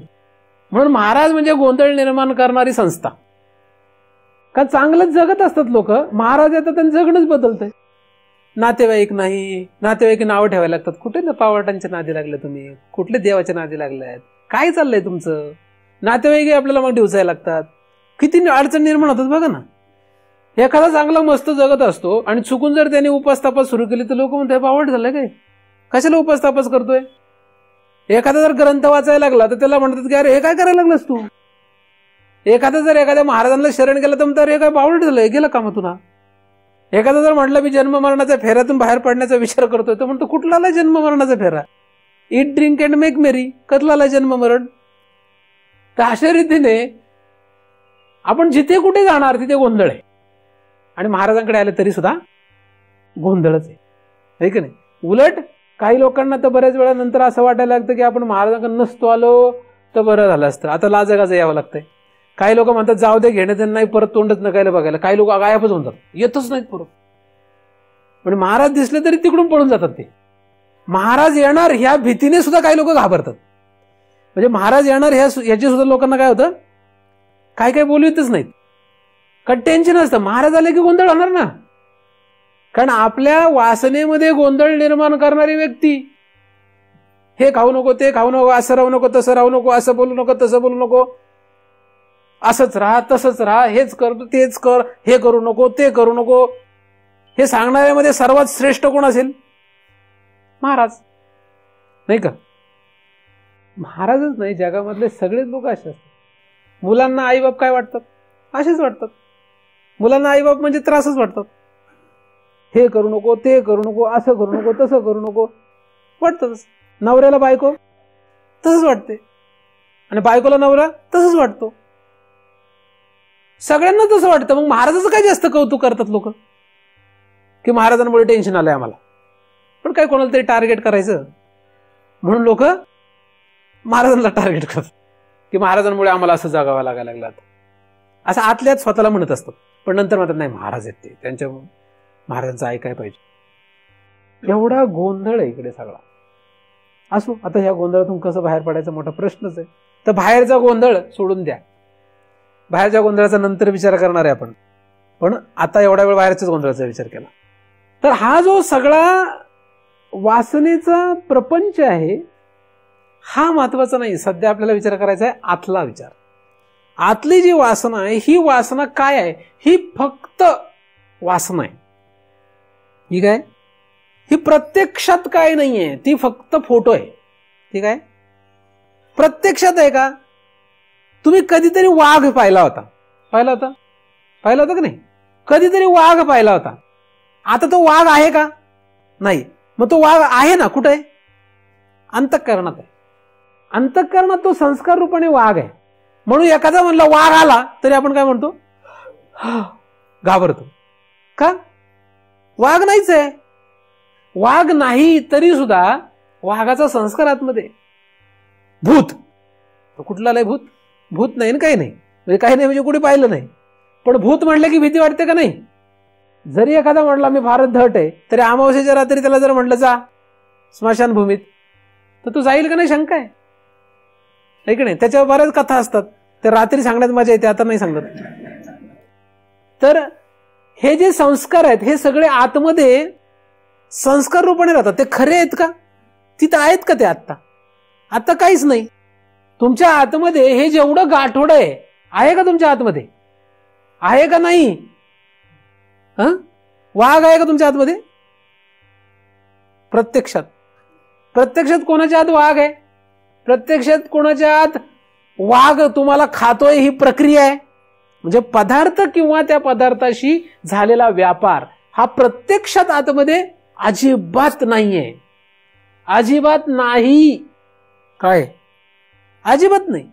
म्हणून महाराज म्हणजे गोंधळ निर्माण करणारी संस्था. का चांगलंच जगत असतात लोक, महाराज येतात त्यांचं जगणंच बदलतंय. नातेवाईक नाही, नातेवाईक नावं ठेवायला लागतात. कुठे ना पावटांच्या नादी लागले तुम्ही, कुठले देवाच्या नादी लागल्यात, काय चाललंय तुमचं? नातेवाईक आपल्याला मग डिवचायला लागतात. किती अडचण निर्माण होतात बघा ना. एखादा चांगला मस्त जगत असतो आणि चुकून जर त्याने उपास तापास सुरू केली तर लोक म्हणतात बावट झालंय काय, कशाला उपास तापास करतोय? एखादा जर ग्रंथ वाचायला लागला तर त्याला म्हणतात की अरे हे काय करायला लागलास तू? एखादा जर एखाद्या महाराजांना शरण गेलं तर म्हणतात हे काय बावट झालंय, गेलं का मग तुला? एखादा जर म्हटलं मी जन्म मरणाच्या फेऱ्यातून बाहेर पडण्याचा विचार करतोय तर म्हणतो कुठला आला जन्म मरणाचा फेरा? इट ड्रिंक अँड मेक मेरी, कसला आला जन्म मरण? तर अशा रीतीने आपण जिथे कुठे जाणार तिथे गोंधळ आहे. आणि महाराजांकडे आले तरी सुद्धा गोंधळच आहे की नाही? उलट काही लोकांना तर बऱ्याच वेळा नंतर असं वाटायला लागतं की आपण महाराजांकडे नसतो आलो तर बरं झालं असतं, आता लाजगाजं यावं लागतंय. काही लोक म्हणतात जाऊ दे, घेण्याचं नाही, परत तोंडच नकायला बघायला. काही लोक गायबच होऊन जातात, येतच नाहीत परत. म्हणजे महाराज दिसले तरी तिकडून पळून जातात. ते महाराज येणार ह्या भीतीने सुद्धा काही लोक घाबरतात. म्हणजे महाराज येणार याची सुद्धा लोकांना काय होतं, काय काय बोलू येतच नाहीत. कारण टेन्शन असतं, महाराज आले की गोंधळ होणार ना. कारण आपल्या वासनेमध्ये गोंधळ निर्माण करणारी व्यक्ती, हे खाऊ नको, ते खाऊ नको, असं राहू नको, तसं राहू नको, असं बोलू नको, तसं बोलू नको, असंच राहा, तसंच राहा, हेच कर, तेच कर, हे करू नको, ते करू नको, हे सांगणाऱ्यामध्ये सर्वात श्रेष्ठ कोण असेल? महाराज, नाही का? महाराजच नाही, जगामधले सगळेच लोक असे असतात. मुलांना आईबाप काय वाटतात? असेच वाटतात. मुलांना आईबाप म्हणजे त्रासच वाटतात. हे करू नको, ते करू नको, असं करू नको, तसं करू नको, वाटतच. नवऱ्याला बायको तसंच वाटते, आणि बायकोला नवरा तसंच वाटतो. सगळ्यांना तसं वाटतं. मग महाराजाचं काय जास्त कौतुक करतात लोक की महाराजांमुळे टेन्शन आलंय आम्हाला. पण काय कोणाला तरी टार्गेट करायचं म्हणून लोक महाराजांना टार्गेट करतात की महाराजांमुळे आम्हाला असं जगावं लागायला लागलं. असं आतल्यात स्वतःला म्हणत असतात, पण नंतर म्हणतात नाही महाराज आहेत ते, त्यांच्या महाराजांचं ऐकाय पाहिजे. एवढा गोंधळ आहे इकडे सगळा. असो, आता ह्या गोंधळातून कसं बाहेर पडायचा मोठा प्रश्नच आहे. तर बाहेरचा गोंधळ सोडून द्या, बाहेरच्या गोंधळाचा नंतर विचार करणार आहे आपण. पण आता एवढा वेळ बाहेरच्याच गोंधळाचा विचार केला. तर हा जो सगळा वासनेचा प्रपंच आहे हा महत्वाचा नाही. सध्या आपल्याला विचार करायचा आहे आतला विचार. आतली जी वासना आहे ही वासना काय आहे? ही फक्त वासना आहे. ठीक आहे. ही प्रत्यक्षात काय नाहीये, ती फक्त फोटो आहे. ठीक आहे. प्रत्यक्षात आहे का? तुम्ही कधीतरी वाघ पाहिला होता का नाही? कधीतरी वाघ पाहिला होता. आता तो वाघ आहे का? नाही. मग तो वाघ आहे ना, कुठे आहे? अंतःकरणात आहे. अंतःकरणात तो संस्कार रूपाने वाघ आहे. म्हणून एखादा म्हणला वाघ आला तरी आपण काय म्हणतो? घाबरतो. का? वाघ नाहीच आहे. वाघ नाही तरी सुद्धा वाघाचा संस्कार आतमध्ये. भूत, तो कुठला नाही भूत? भूत नाही ना, काही नाही. म्हणजे काही नाही म्हणजे कुठे पाहिलं नाही, पण भूत म्हणलं की भीती वाटते का नाही? जरी एखादा म्हणला मी फारच धट आहे, तरी अमावस्येच्या रात्री त्याला जर म्हटलं जा स्मशानभूमीत, तर तो जाईल का नाही? शंका आहे की नाही? त्याच्यावर बऱ्याच कथा असतात, त्या रात्री सांगण्यात मजा येते, आता नाही सांगत. तर हे जे संस्कार आहेत हे सगळे आतमध्ये संस्कार रूपाने राहतात. ते खरे आहेत का? तिथं आहेत का ते? आता काहीच नाही. तुमच्या आतमध्ये हे जेवढं गाठोड आहे का तुमच्या आतमध्ये? आहे का नाही? वाघ आहे का तुमच्या आतमध्ये? प्रत्यक्षात कोणाच्या आत वाघ आहे? प्रत्यक्षात कोणाच्या आत वाघ तुम्हाला खातोय ही प्रक्रिया आहे. म्हणजे पदार्थ किंवा त्या पदार्थाशी झालेला व्यापार हा प्रत्यक्षात आतमध्ये अजिबात नाहीये. अजिबात नाही. काय? अजिबात नाही.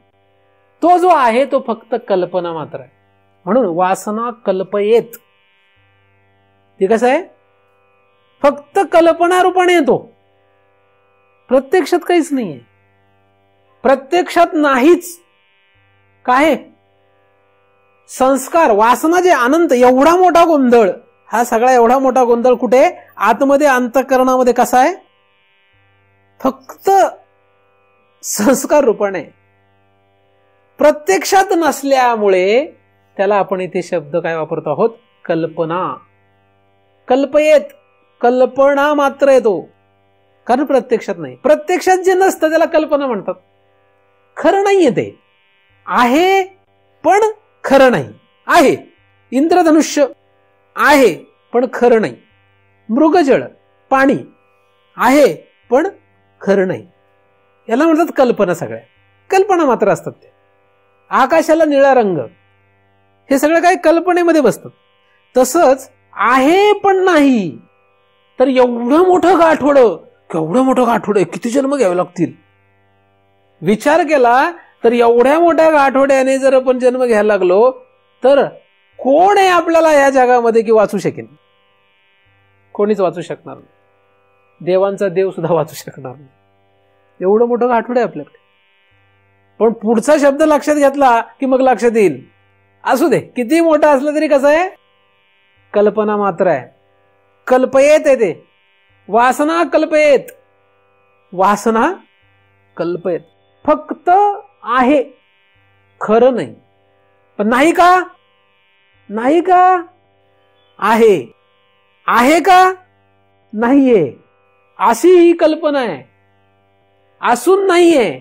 तो जो आहे तो फक्त कल्पना मात्र आहे. म्हणून वासना कल्पयेत. ते कसं आहे? फक्त कल्पना रूपाने येतो. प्रत्यक्षात काहीच नाहीये. प्रत्यक्षात नाहीच. काय? संस्कार, वासना जे अनंत, एवढा मोठा गोंधळ, हा सगळा एवढा मोठा गोंधळ कुठे? आतमध्ये, अंतःकरणामध्ये. कसा आहे? फक्त संस्कार रूपाने. प्रत्यक्षात नसल्यामुळे त्याला आपण इथे शब्द काय वापरतो आहोत? कल्पना. कल्पयेत, कल्पना मात्र येतो, कारण प्रत्यक्षात नाही. प्रत्यक्षात जे नसतं त्याला कल्पना म्हणतात. खरं नाहीये ते. आहे पण खरं नाही. आहे इंद्रधनुष्य, आहे पण खरं नाही. मृगजळ, पाणी आहे पण खरं नाही. याला म्हणतात कल्पना. सगळ्या कल्पना मात्र असतात. ते आकाशाला निळा रंग, हे सगळं काय कल्पनेमध्ये बसतात. तसंच आहे पण नाही. तर एवढं मोठं गाठोडं, केवढं मोठं गाठोडं, किती जन्म घ्यावे लागतील? विचार केला तर एवढ्या मोठ्या गाठोड्याने जर आपण जन्म घ्यायला लागलो तर कोण आहे आपल्याला या जगामध्ये की वाचू शकेल? कोणीच वाचू शकणार नाही. देवांचा देव सुद्धा वाचू शकणार नाही. एवढं मोठं गाठोड आहे आपल्याकडे. पण पुढचा शब्द लक्षात घेतला की मग लक्षात येईल. असू दे, किती मोठं असलं तरी कसं आहे? कल्पना मात्र आहे. कल्पयेत आहे ते. वासना कल्पयेत. वासना कल्पयेत. फक्त आहे, खरं नाही. पण नाही का? नाही का? आहे. आहे का? नाहीये. अशी ही कल्पना आहे. असून नाहीये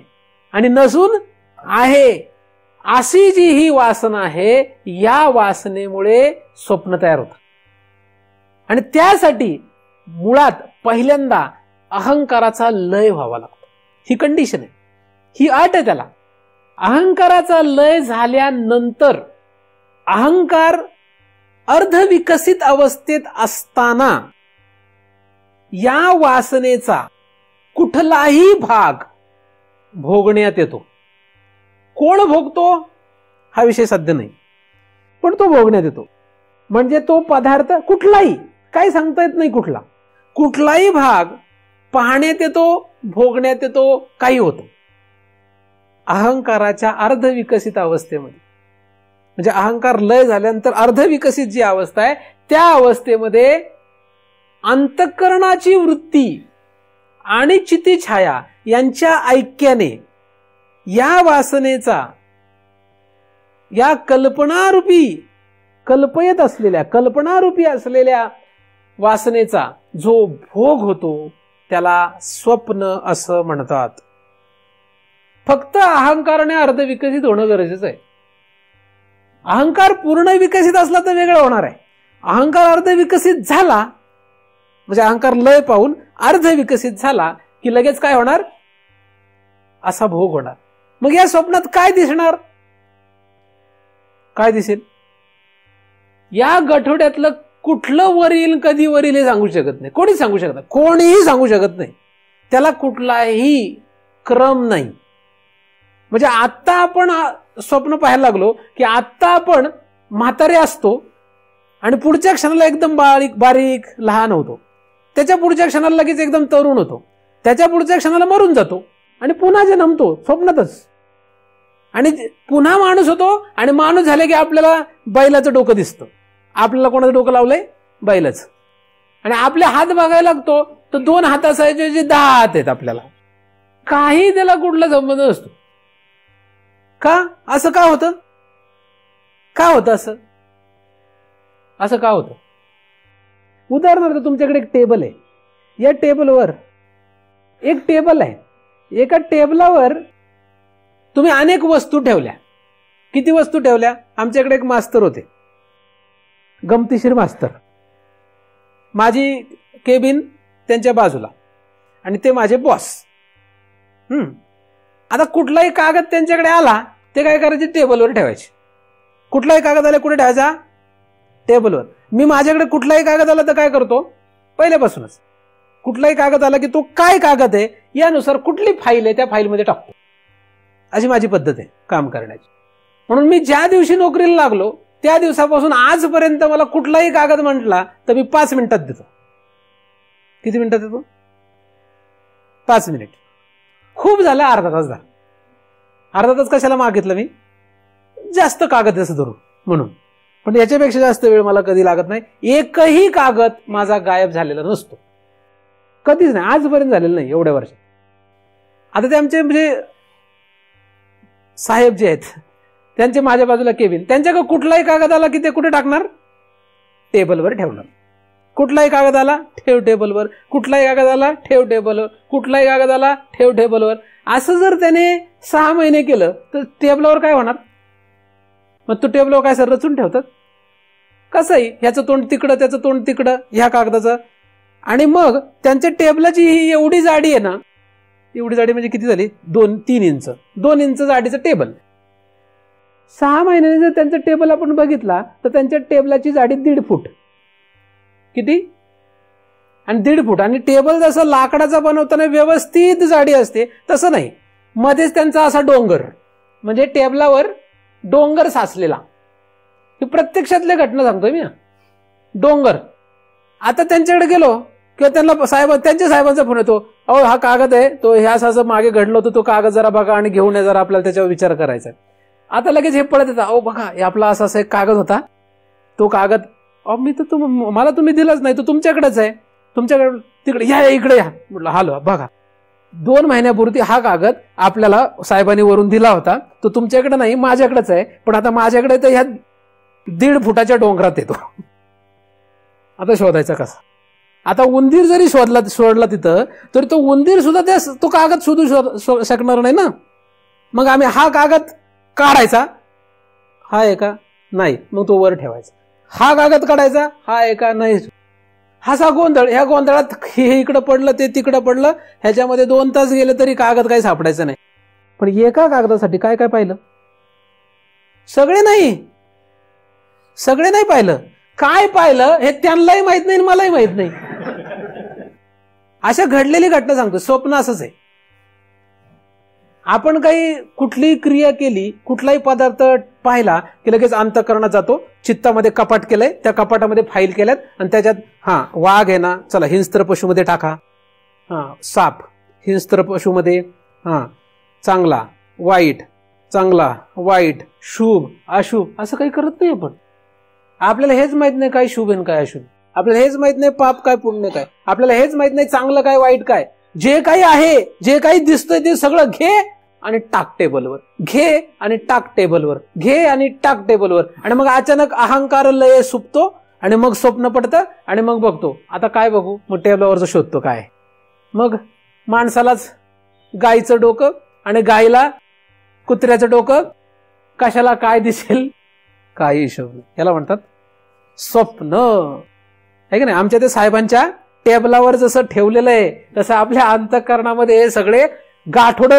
आणि नसून आहे, अशी जी ही वासना आहे, या वासनेमुळे स्वप्न तयार होतं. आणि त्यासाठी मुळात पहिल्यांदा अहंकाराचा लय व्हावा लागतो. ही कंडिशन आहे, ही अट आहे त्याला. अहंकाराचा लय झाल्यानंतर, अहंकार अर्धविकसित अवस्थेत असताना या वासनेचा कुठलाही भाग भोगण्यात येतो. कोण भोगतो हा विषय सध्या नाही, पण तो भोगण्यात येतो. म्हणजे तो पदार्थ कुठलाही, काही सांगता येत नाही कुठला, कुठलाही भाग पाहण्यात येतो, भोगण्यात येतो, काही होतं. अहंकाराच्या अर्धविकसित अवस्थेमध्ये, म्हणजे अहंकार लय झाल्यानंतर अर्धविकसित जी अवस्था आहे, त्या अवस्थेमध्ये अंतःकरणाची वृत्ती आणि चितिछाया यांच्या ऐक्याने या वासनेचा, या कल्पनारूपी, कल्पयत असलेल्या, कल्पनारूपी असलेल्या वासनेचा जो भोग होतो त्याला स्वप्न असं म्हणतात. फक्त अहंकाराने अर्धविकसित होणं गरजेचं आहे. अहंकार पूर्ण विकसित असला तर वेगळं होणार आहे. अहंकार अर्ध विकसित झाला म्हणजे अहंकार लय पाहून अर्ध विकसित झाला की लगेच काय होणार, असा भोग होणार. मग या स्वप्नात काय दिसणार, काय दिसेल? या गठोड्यातलं कुठलं वर येईल कधी वर येईल हे सांगू शकत नाही, कोणीच सांगू शकत नाही, कोणीही सांगू शकत नाही. त्याला कुठलाही क्रम नाही. म्हणजे आत्ता आपण स्वप्न पाहायला लागलो की आत्ता आपण म्हातारे असतो आणि पुढच्या क्षणाला एकदम बारीक बारीक लहान होतो, त्याच्या पुढच्या क्षणाला लगेच एकदम तरुण होतो, त्याच्या पुढच्या क्षणाला मरून जातो आणि पुन्हा जन्मतो स्वप्नातच. आणि पुन्हा माणूस होतो आणि माणूस झाले की आपल्याला बैलाचं डोकं दिसतं. आपल्याला कोणाचं डोकं लावलंय? बैलाचं. आणि आपले हात बघायला लागतो तर 2 हाताचे जे 10 हात आहेत आपल्याला. काही त्याला कुठला संबंध नसतो. का? असं का होतं? का होतं असं? असं का होतं? उदाहरणार्थ तुमच्याकडे एक टेबल आहे. या टेबलवर एक टेबल आहे. एका टेबलावर तुम्ही अनेक वस्तू ठेवल्या. किती वस्तू ठेवल्या? आमच्याकडे एक मास्तर होते, गमतीशीर मास्तर. माझी केबिन त्यांच्या बाजूला आणि ते माझे बॉस. आता कुठलाही कागद त्यांच्याकडे आला ते काय करायचे? टेबलवर ठेवायचे. कुठलाही कागद आला कुठे ठेवायचा? टेबलवर. मी माझ्याकडे कुठलाही कागद आला तर काय करतो? पहिल्यापासूनच कुठलाही कागद आला की तो काय कागद आहे यानुसार कुठली फाईल आहे त्या फाईलमध्ये टाकतो. अशी माझी पद्धत आहे काम करण्याची. म्हणून मी ज्या दिवशी नोकरीला लागलो त्या दिवसापासून आजपर्यंत मला कुठलाही कागद म्हटला तर मी 5 मिनिटात देतो. किती मिनिटात देतो? 5 मिनिट. खूप झालं अर्धा तास झाला. अर्धा तास कशाला मागितलं मी? जास्त कागद असं धरून म्हणून. पण याच्यापेक्षा जास्त वेळ मला कधी लागत नाही. एकही कागद माझा गायब झालेला नसतो, कधीच नाही, आजपर्यंत झालेलं नाही एवढ्या वर्षात. आता ते आमचे म्हणजे साहेब जे आहेत त्यांचे माझ्या बाजूला केबिन, त्यांच्याकडे कुठलाही कागद आला की ते कुठे टाकणार? टेबलवर ठेवणार. कुठलाही कागद आला ठेव टेबलवर, कुठलाही कागद आला ठेव टेबलवर, कुठलाही कागद आला ठेव टेबलवर. असं जर त्याने 6 महिने केलं तर टेबलवर काय होणार? मग तो टेबलवर काय सर रचून ठेवतात कसंही, ह्याचं तोंड तिकडं त्याचं तोंड तिकडं ह्या कागदाचं. आणि मग त्यांच्या टेबलाची ही एवढी जाडी आहे ना, एवढी जाडी म्हणजे किती झाली? 2-3 इंच, 2 इंच जाडीचं टेबल. 6 महिन्याने जर त्यांचा टेबल आपण बघितला तर त्यांच्या टेबलाची जाडी 1.5 फूट. किती? आणि 1.5 फूट. आणि टेबल जसं लाकडाचा बनवताना व्यवस्थित जाडी असते तसं नाही, मध्येच त्यांचा असा डोंगर, म्हणजे टेबलावर डोंगर साचलेला. ही प्रत्यक्षातली घटना सांगतोय मी. डोंगर. आता त्यांच्याकडे गेलो किंवा त्यांना त्यांच्या साहेबांचा फोन येतो, अहो हा कागद आहे तो ह्या असं मागे घडलं होतं, तो कागद जरा बघा आणि घेऊन या, जरा आपल्याला त्याच्यावर विचार करायचा. आता लगेच हे पळत येतात, अहो बघा हे आपला असा एक कागद होता, तो कागद अहो मी तर मला तुम्ही दिलाच नाही, तो तुमच्याकडेच आहे, तुमच्याकडे तिकडे या, इकडे या. म्हटलं हालो बघा, 2 महिन्यापूर्वी हा कागद आपल्याला साहेबांनी वरून दिला होता, तो तुमच्याकडे नाही माझ्याकडेच आहे, पण आता माझ्याकडे तर ह्या 1.5 फुटाच्या डोंगरात येतो. आता शोधायचा कसा? आता उंदीर जरी सोडला तिथं तरी तो उंदीर सुद्धा तो कागद शोधू शकणार नाही ना. मग आम्ही हा कागद काढायचा, हा आहे का? नाही, मग तो वर ठेवायचा. हा कागद काढायचा, हा आहे का? नाही. हासा गोंधळ. ह्या गोंधळात हे इकडं पडलं ते तिकडं पडलं, ह्याच्यामध्ये 2 तास गेले तरी कागद काही सापडायचं नाही. पण एका कागदासाठी काय काय पाहिलं? सगळे नाही पाहिलं. काय पाहिलं हे त्यांनाही माहित नाही, मलाही माहित नाही. अशा घडलेली घटना सांगतो. स्वप्न असंच आहे. आपण काही कुठलीही क्रिया केली, कुठलाही पदार्थ पाहिला की लगेच अंतःकरणात जातो, चित्तामध्ये कपाट केलंय, त्या कपाटामध्ये फाईल केल्यात आणि त्याच्यात वाघ आहे ना, चला हिंस्त्र पशुमध्ये टाका. साप हिंस्त्र पशुमध्ये, चांगला वाईट, चांगला वाईट, शुभ अशुभ, असं काही करत नाही आपण. आपल्याला हेच माहित नाही काय शुभ आणि काय अशुभ. आपल्याला हेच माहित नाही पाप काय पुण्य काय. आपल्याला हेच माहित नाही चांगलं काय वाईट काय. जे काही आहे, जे काही दिसतंय ते सगळं घे आणि टाक टेबलवर, घे आणि टाक टेबलवर, घे आणि टाक टेबलवर. आणि मग अचानक अहंकार लय सुपतो आणि मग स्वप्न पडतं आणि मग बघतो आता काय बघू, मग टेबलवरचं शोधतो काय. मग माणसालाच गायीचं डोकं आणि गायीला कुत्र्याचं डोकं, कशाला काय दिसेल काही शोभत नाही. याला म्हणतात स्वप्न. आहे की नाही? आमच्या ते साहेबांच्या टेबलावर जसं ठेवलेलं आहे तसं आपल्या अंतःकरणामध्ये हे सगळे गाठोड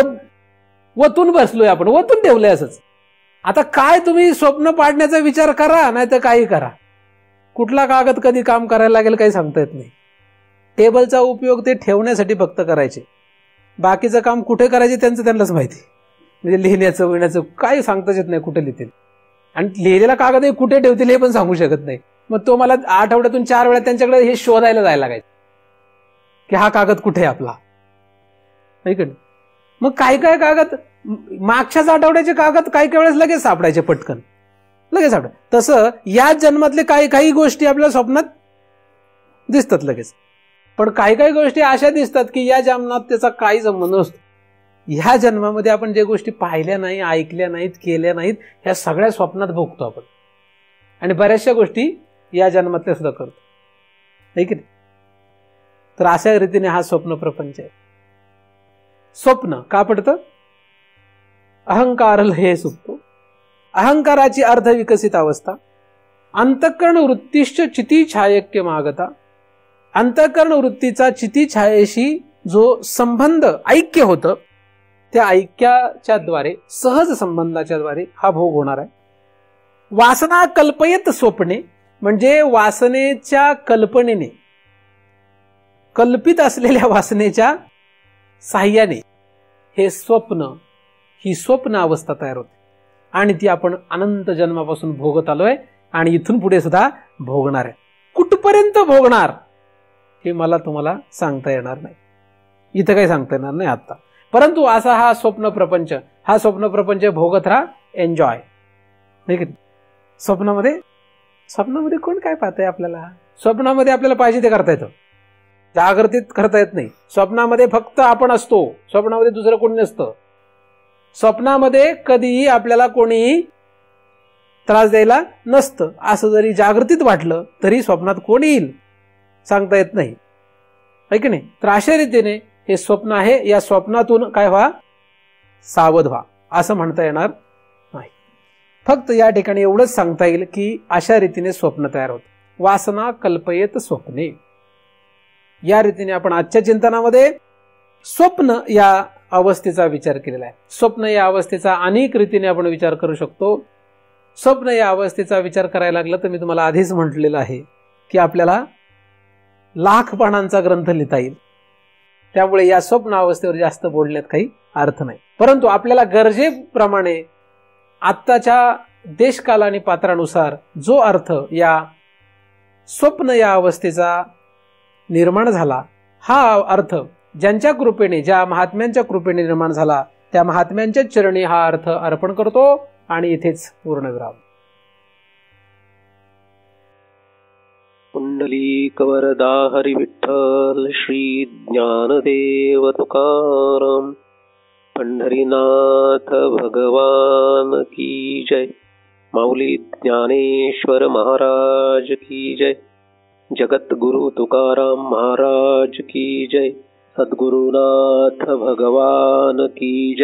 वतून बसलोय आपण, वतून ठेवलंय असंच. आता काय तुम्ही स्वप्न पाडण्याचा विचार करा, नाही तर काही करा. कुठला कागद कधी काम करायला लागेल काही सांगता येत नाही. टेबलचा उपयोग ते ठेवण्यासाठी फक्त करायचे, बाकीचं काम कुठे करायचे त्यांचं त्यांनाच माहिती. म्हणजे लिहिण्याचं विण्याचं काही सांगताच येत नाही कुठे लिहितील, आणि लिहिलेला कागद कुठे ठेवतील हे पण सांगू शकत नाही. मग तो मला आठवड्यातून 4 वेळा त्यांच्याकडे हे शोधायला जायला लागायचं की हा कागद कुठे आहे आपला. नाही का? मग काय काय कागद मागच्याच आठवड्याचे कागद काही काही वेळेस लगेच सापडायचे, पटकन लगेच सापडाय. तसं या जन्मातले काही काही गोष्टी आपल्या स्वप्नात दिसतात लगेच, पण काही काही गोष्टी अशा दिसतात की या जन्मात त्याचा काही संबंध नसतो. ह्या जन्मामध्ये आपण जे गोष्टी पाहिल्या नाही, ऐकल्या नाहीत, केल्या नाहीत, ह्या सगळ्या स्वप्नात भोगतो आपण, आणि बऱ्याचशा गोष्टी या जन्मातल्या सुद्धा करतो. नाही की नाही? तर अशा रीतीने हा स्वप्न प्रपंच आहे. स्वप्न का पडतं? अहंकार हे सुप्तो. अहंकाराची अर्ध विकसित अवस्था. अंतःकरण वृत्तीश्च चिती छायक्य मागता. अंतःकरण वृत्तीचा चिती छायेशी जो संबंध ऐक्य होतं, त्या ऐक्याच्या द्वारे, सहज संबंधाच्या द्वारे हा भोग होणार आहे. वासना कल्पयत स्वप्ने, म्हणजे वासनेच्या कल्पनेने, कल्पित असलेल्या वासनेच्या साह्याने हे स्वप्न, ही स्वप्न अवस्था तयार होते, आणि ती आपण अनंत जन्मापासून भोगत आलोय आणि इथून पुढे सुद्धा भोगणार आहे. कुठपर्यंत भोगणार हे मला तुम्हाला सांगता येणार नाही, इथं काही सांगता येणार नाही आता. परंतु असा हा स्वप्न प्रपंच, हा स्वप्न प्रपंच भोगत राहा, एन्जॉय. स्वप्नामध्ये कोण काय पाहतंय आपल्याला? स्वप्नामध्ये आपल्याला पाहिजे ते करता येतं, जागृतीत करता येत नाही. स्वप्नामध्ये फक्त आपण असतो, स्वप्नामध्ये दुसरं कोणी नसतं. स्वप्नामध्ये कधीही आपल्याला कोणीही त्रास द्यायला नसतं. असं जरी जागृतीत वाटलं तरी स्वप्नात कोण येईल सांगता येत नाही, है की नाही? तर अशा रीतीने हे स्वप्न आहे, या स्वप्नातून काय व्हा? सावध व्हा, असं म्हणता येणार नाही. फक्त या ठिकाणी एवढंच सांगता येईल की अशा रीतीने स्वप्न तयार होतं. वासना कल्पयेत स्वप्ने. या रीतीने आपण आजच्या चिंतनामध्ये स्वप्न या अवस्थेचा विचार केलेला आहे. स्वप्न या अवस्थेचा अनेक रीतीने आपण विचार करू शकतो. स्वप्न या अवस्थेचा विचार करायला लागलं तर मी तुम्हाला आधीच म्हटलेलं आहे की आपल्याला लाख पानांचा ग्रंथ लिहिता येईल. त्यामुळे या स्वप्न अवस्थेवर जास्त बोलण्यात काही अर्थ नाही. परंतु आपल्याला गरजेप्रमाणे आत्ताच्या देशकाल आणि पात्रानुसार जो अर्थ या स्वप्न या अवस्थेचा निर्माण झाला, हा अर्थ ज्यांच्या कृपेने, ज्या महात्म्यांच्या कृपेने निर्माण झाला, त्या महात्म्यांच्या चरणी हा अर्थ अर्पण करतो आणि इथेच पूर्णविराम. पुंडलीकवरदा हरी विठ्ठल श्री ज्ञानदेव तुकाराम. पंढरीनाथ भगवान की जय. माऊली ज्ञानेश्वर महाराज की जय. जगद्गुरु तुकाराम महाराज की जय. सद्गुरुनाथ भगवान की जय.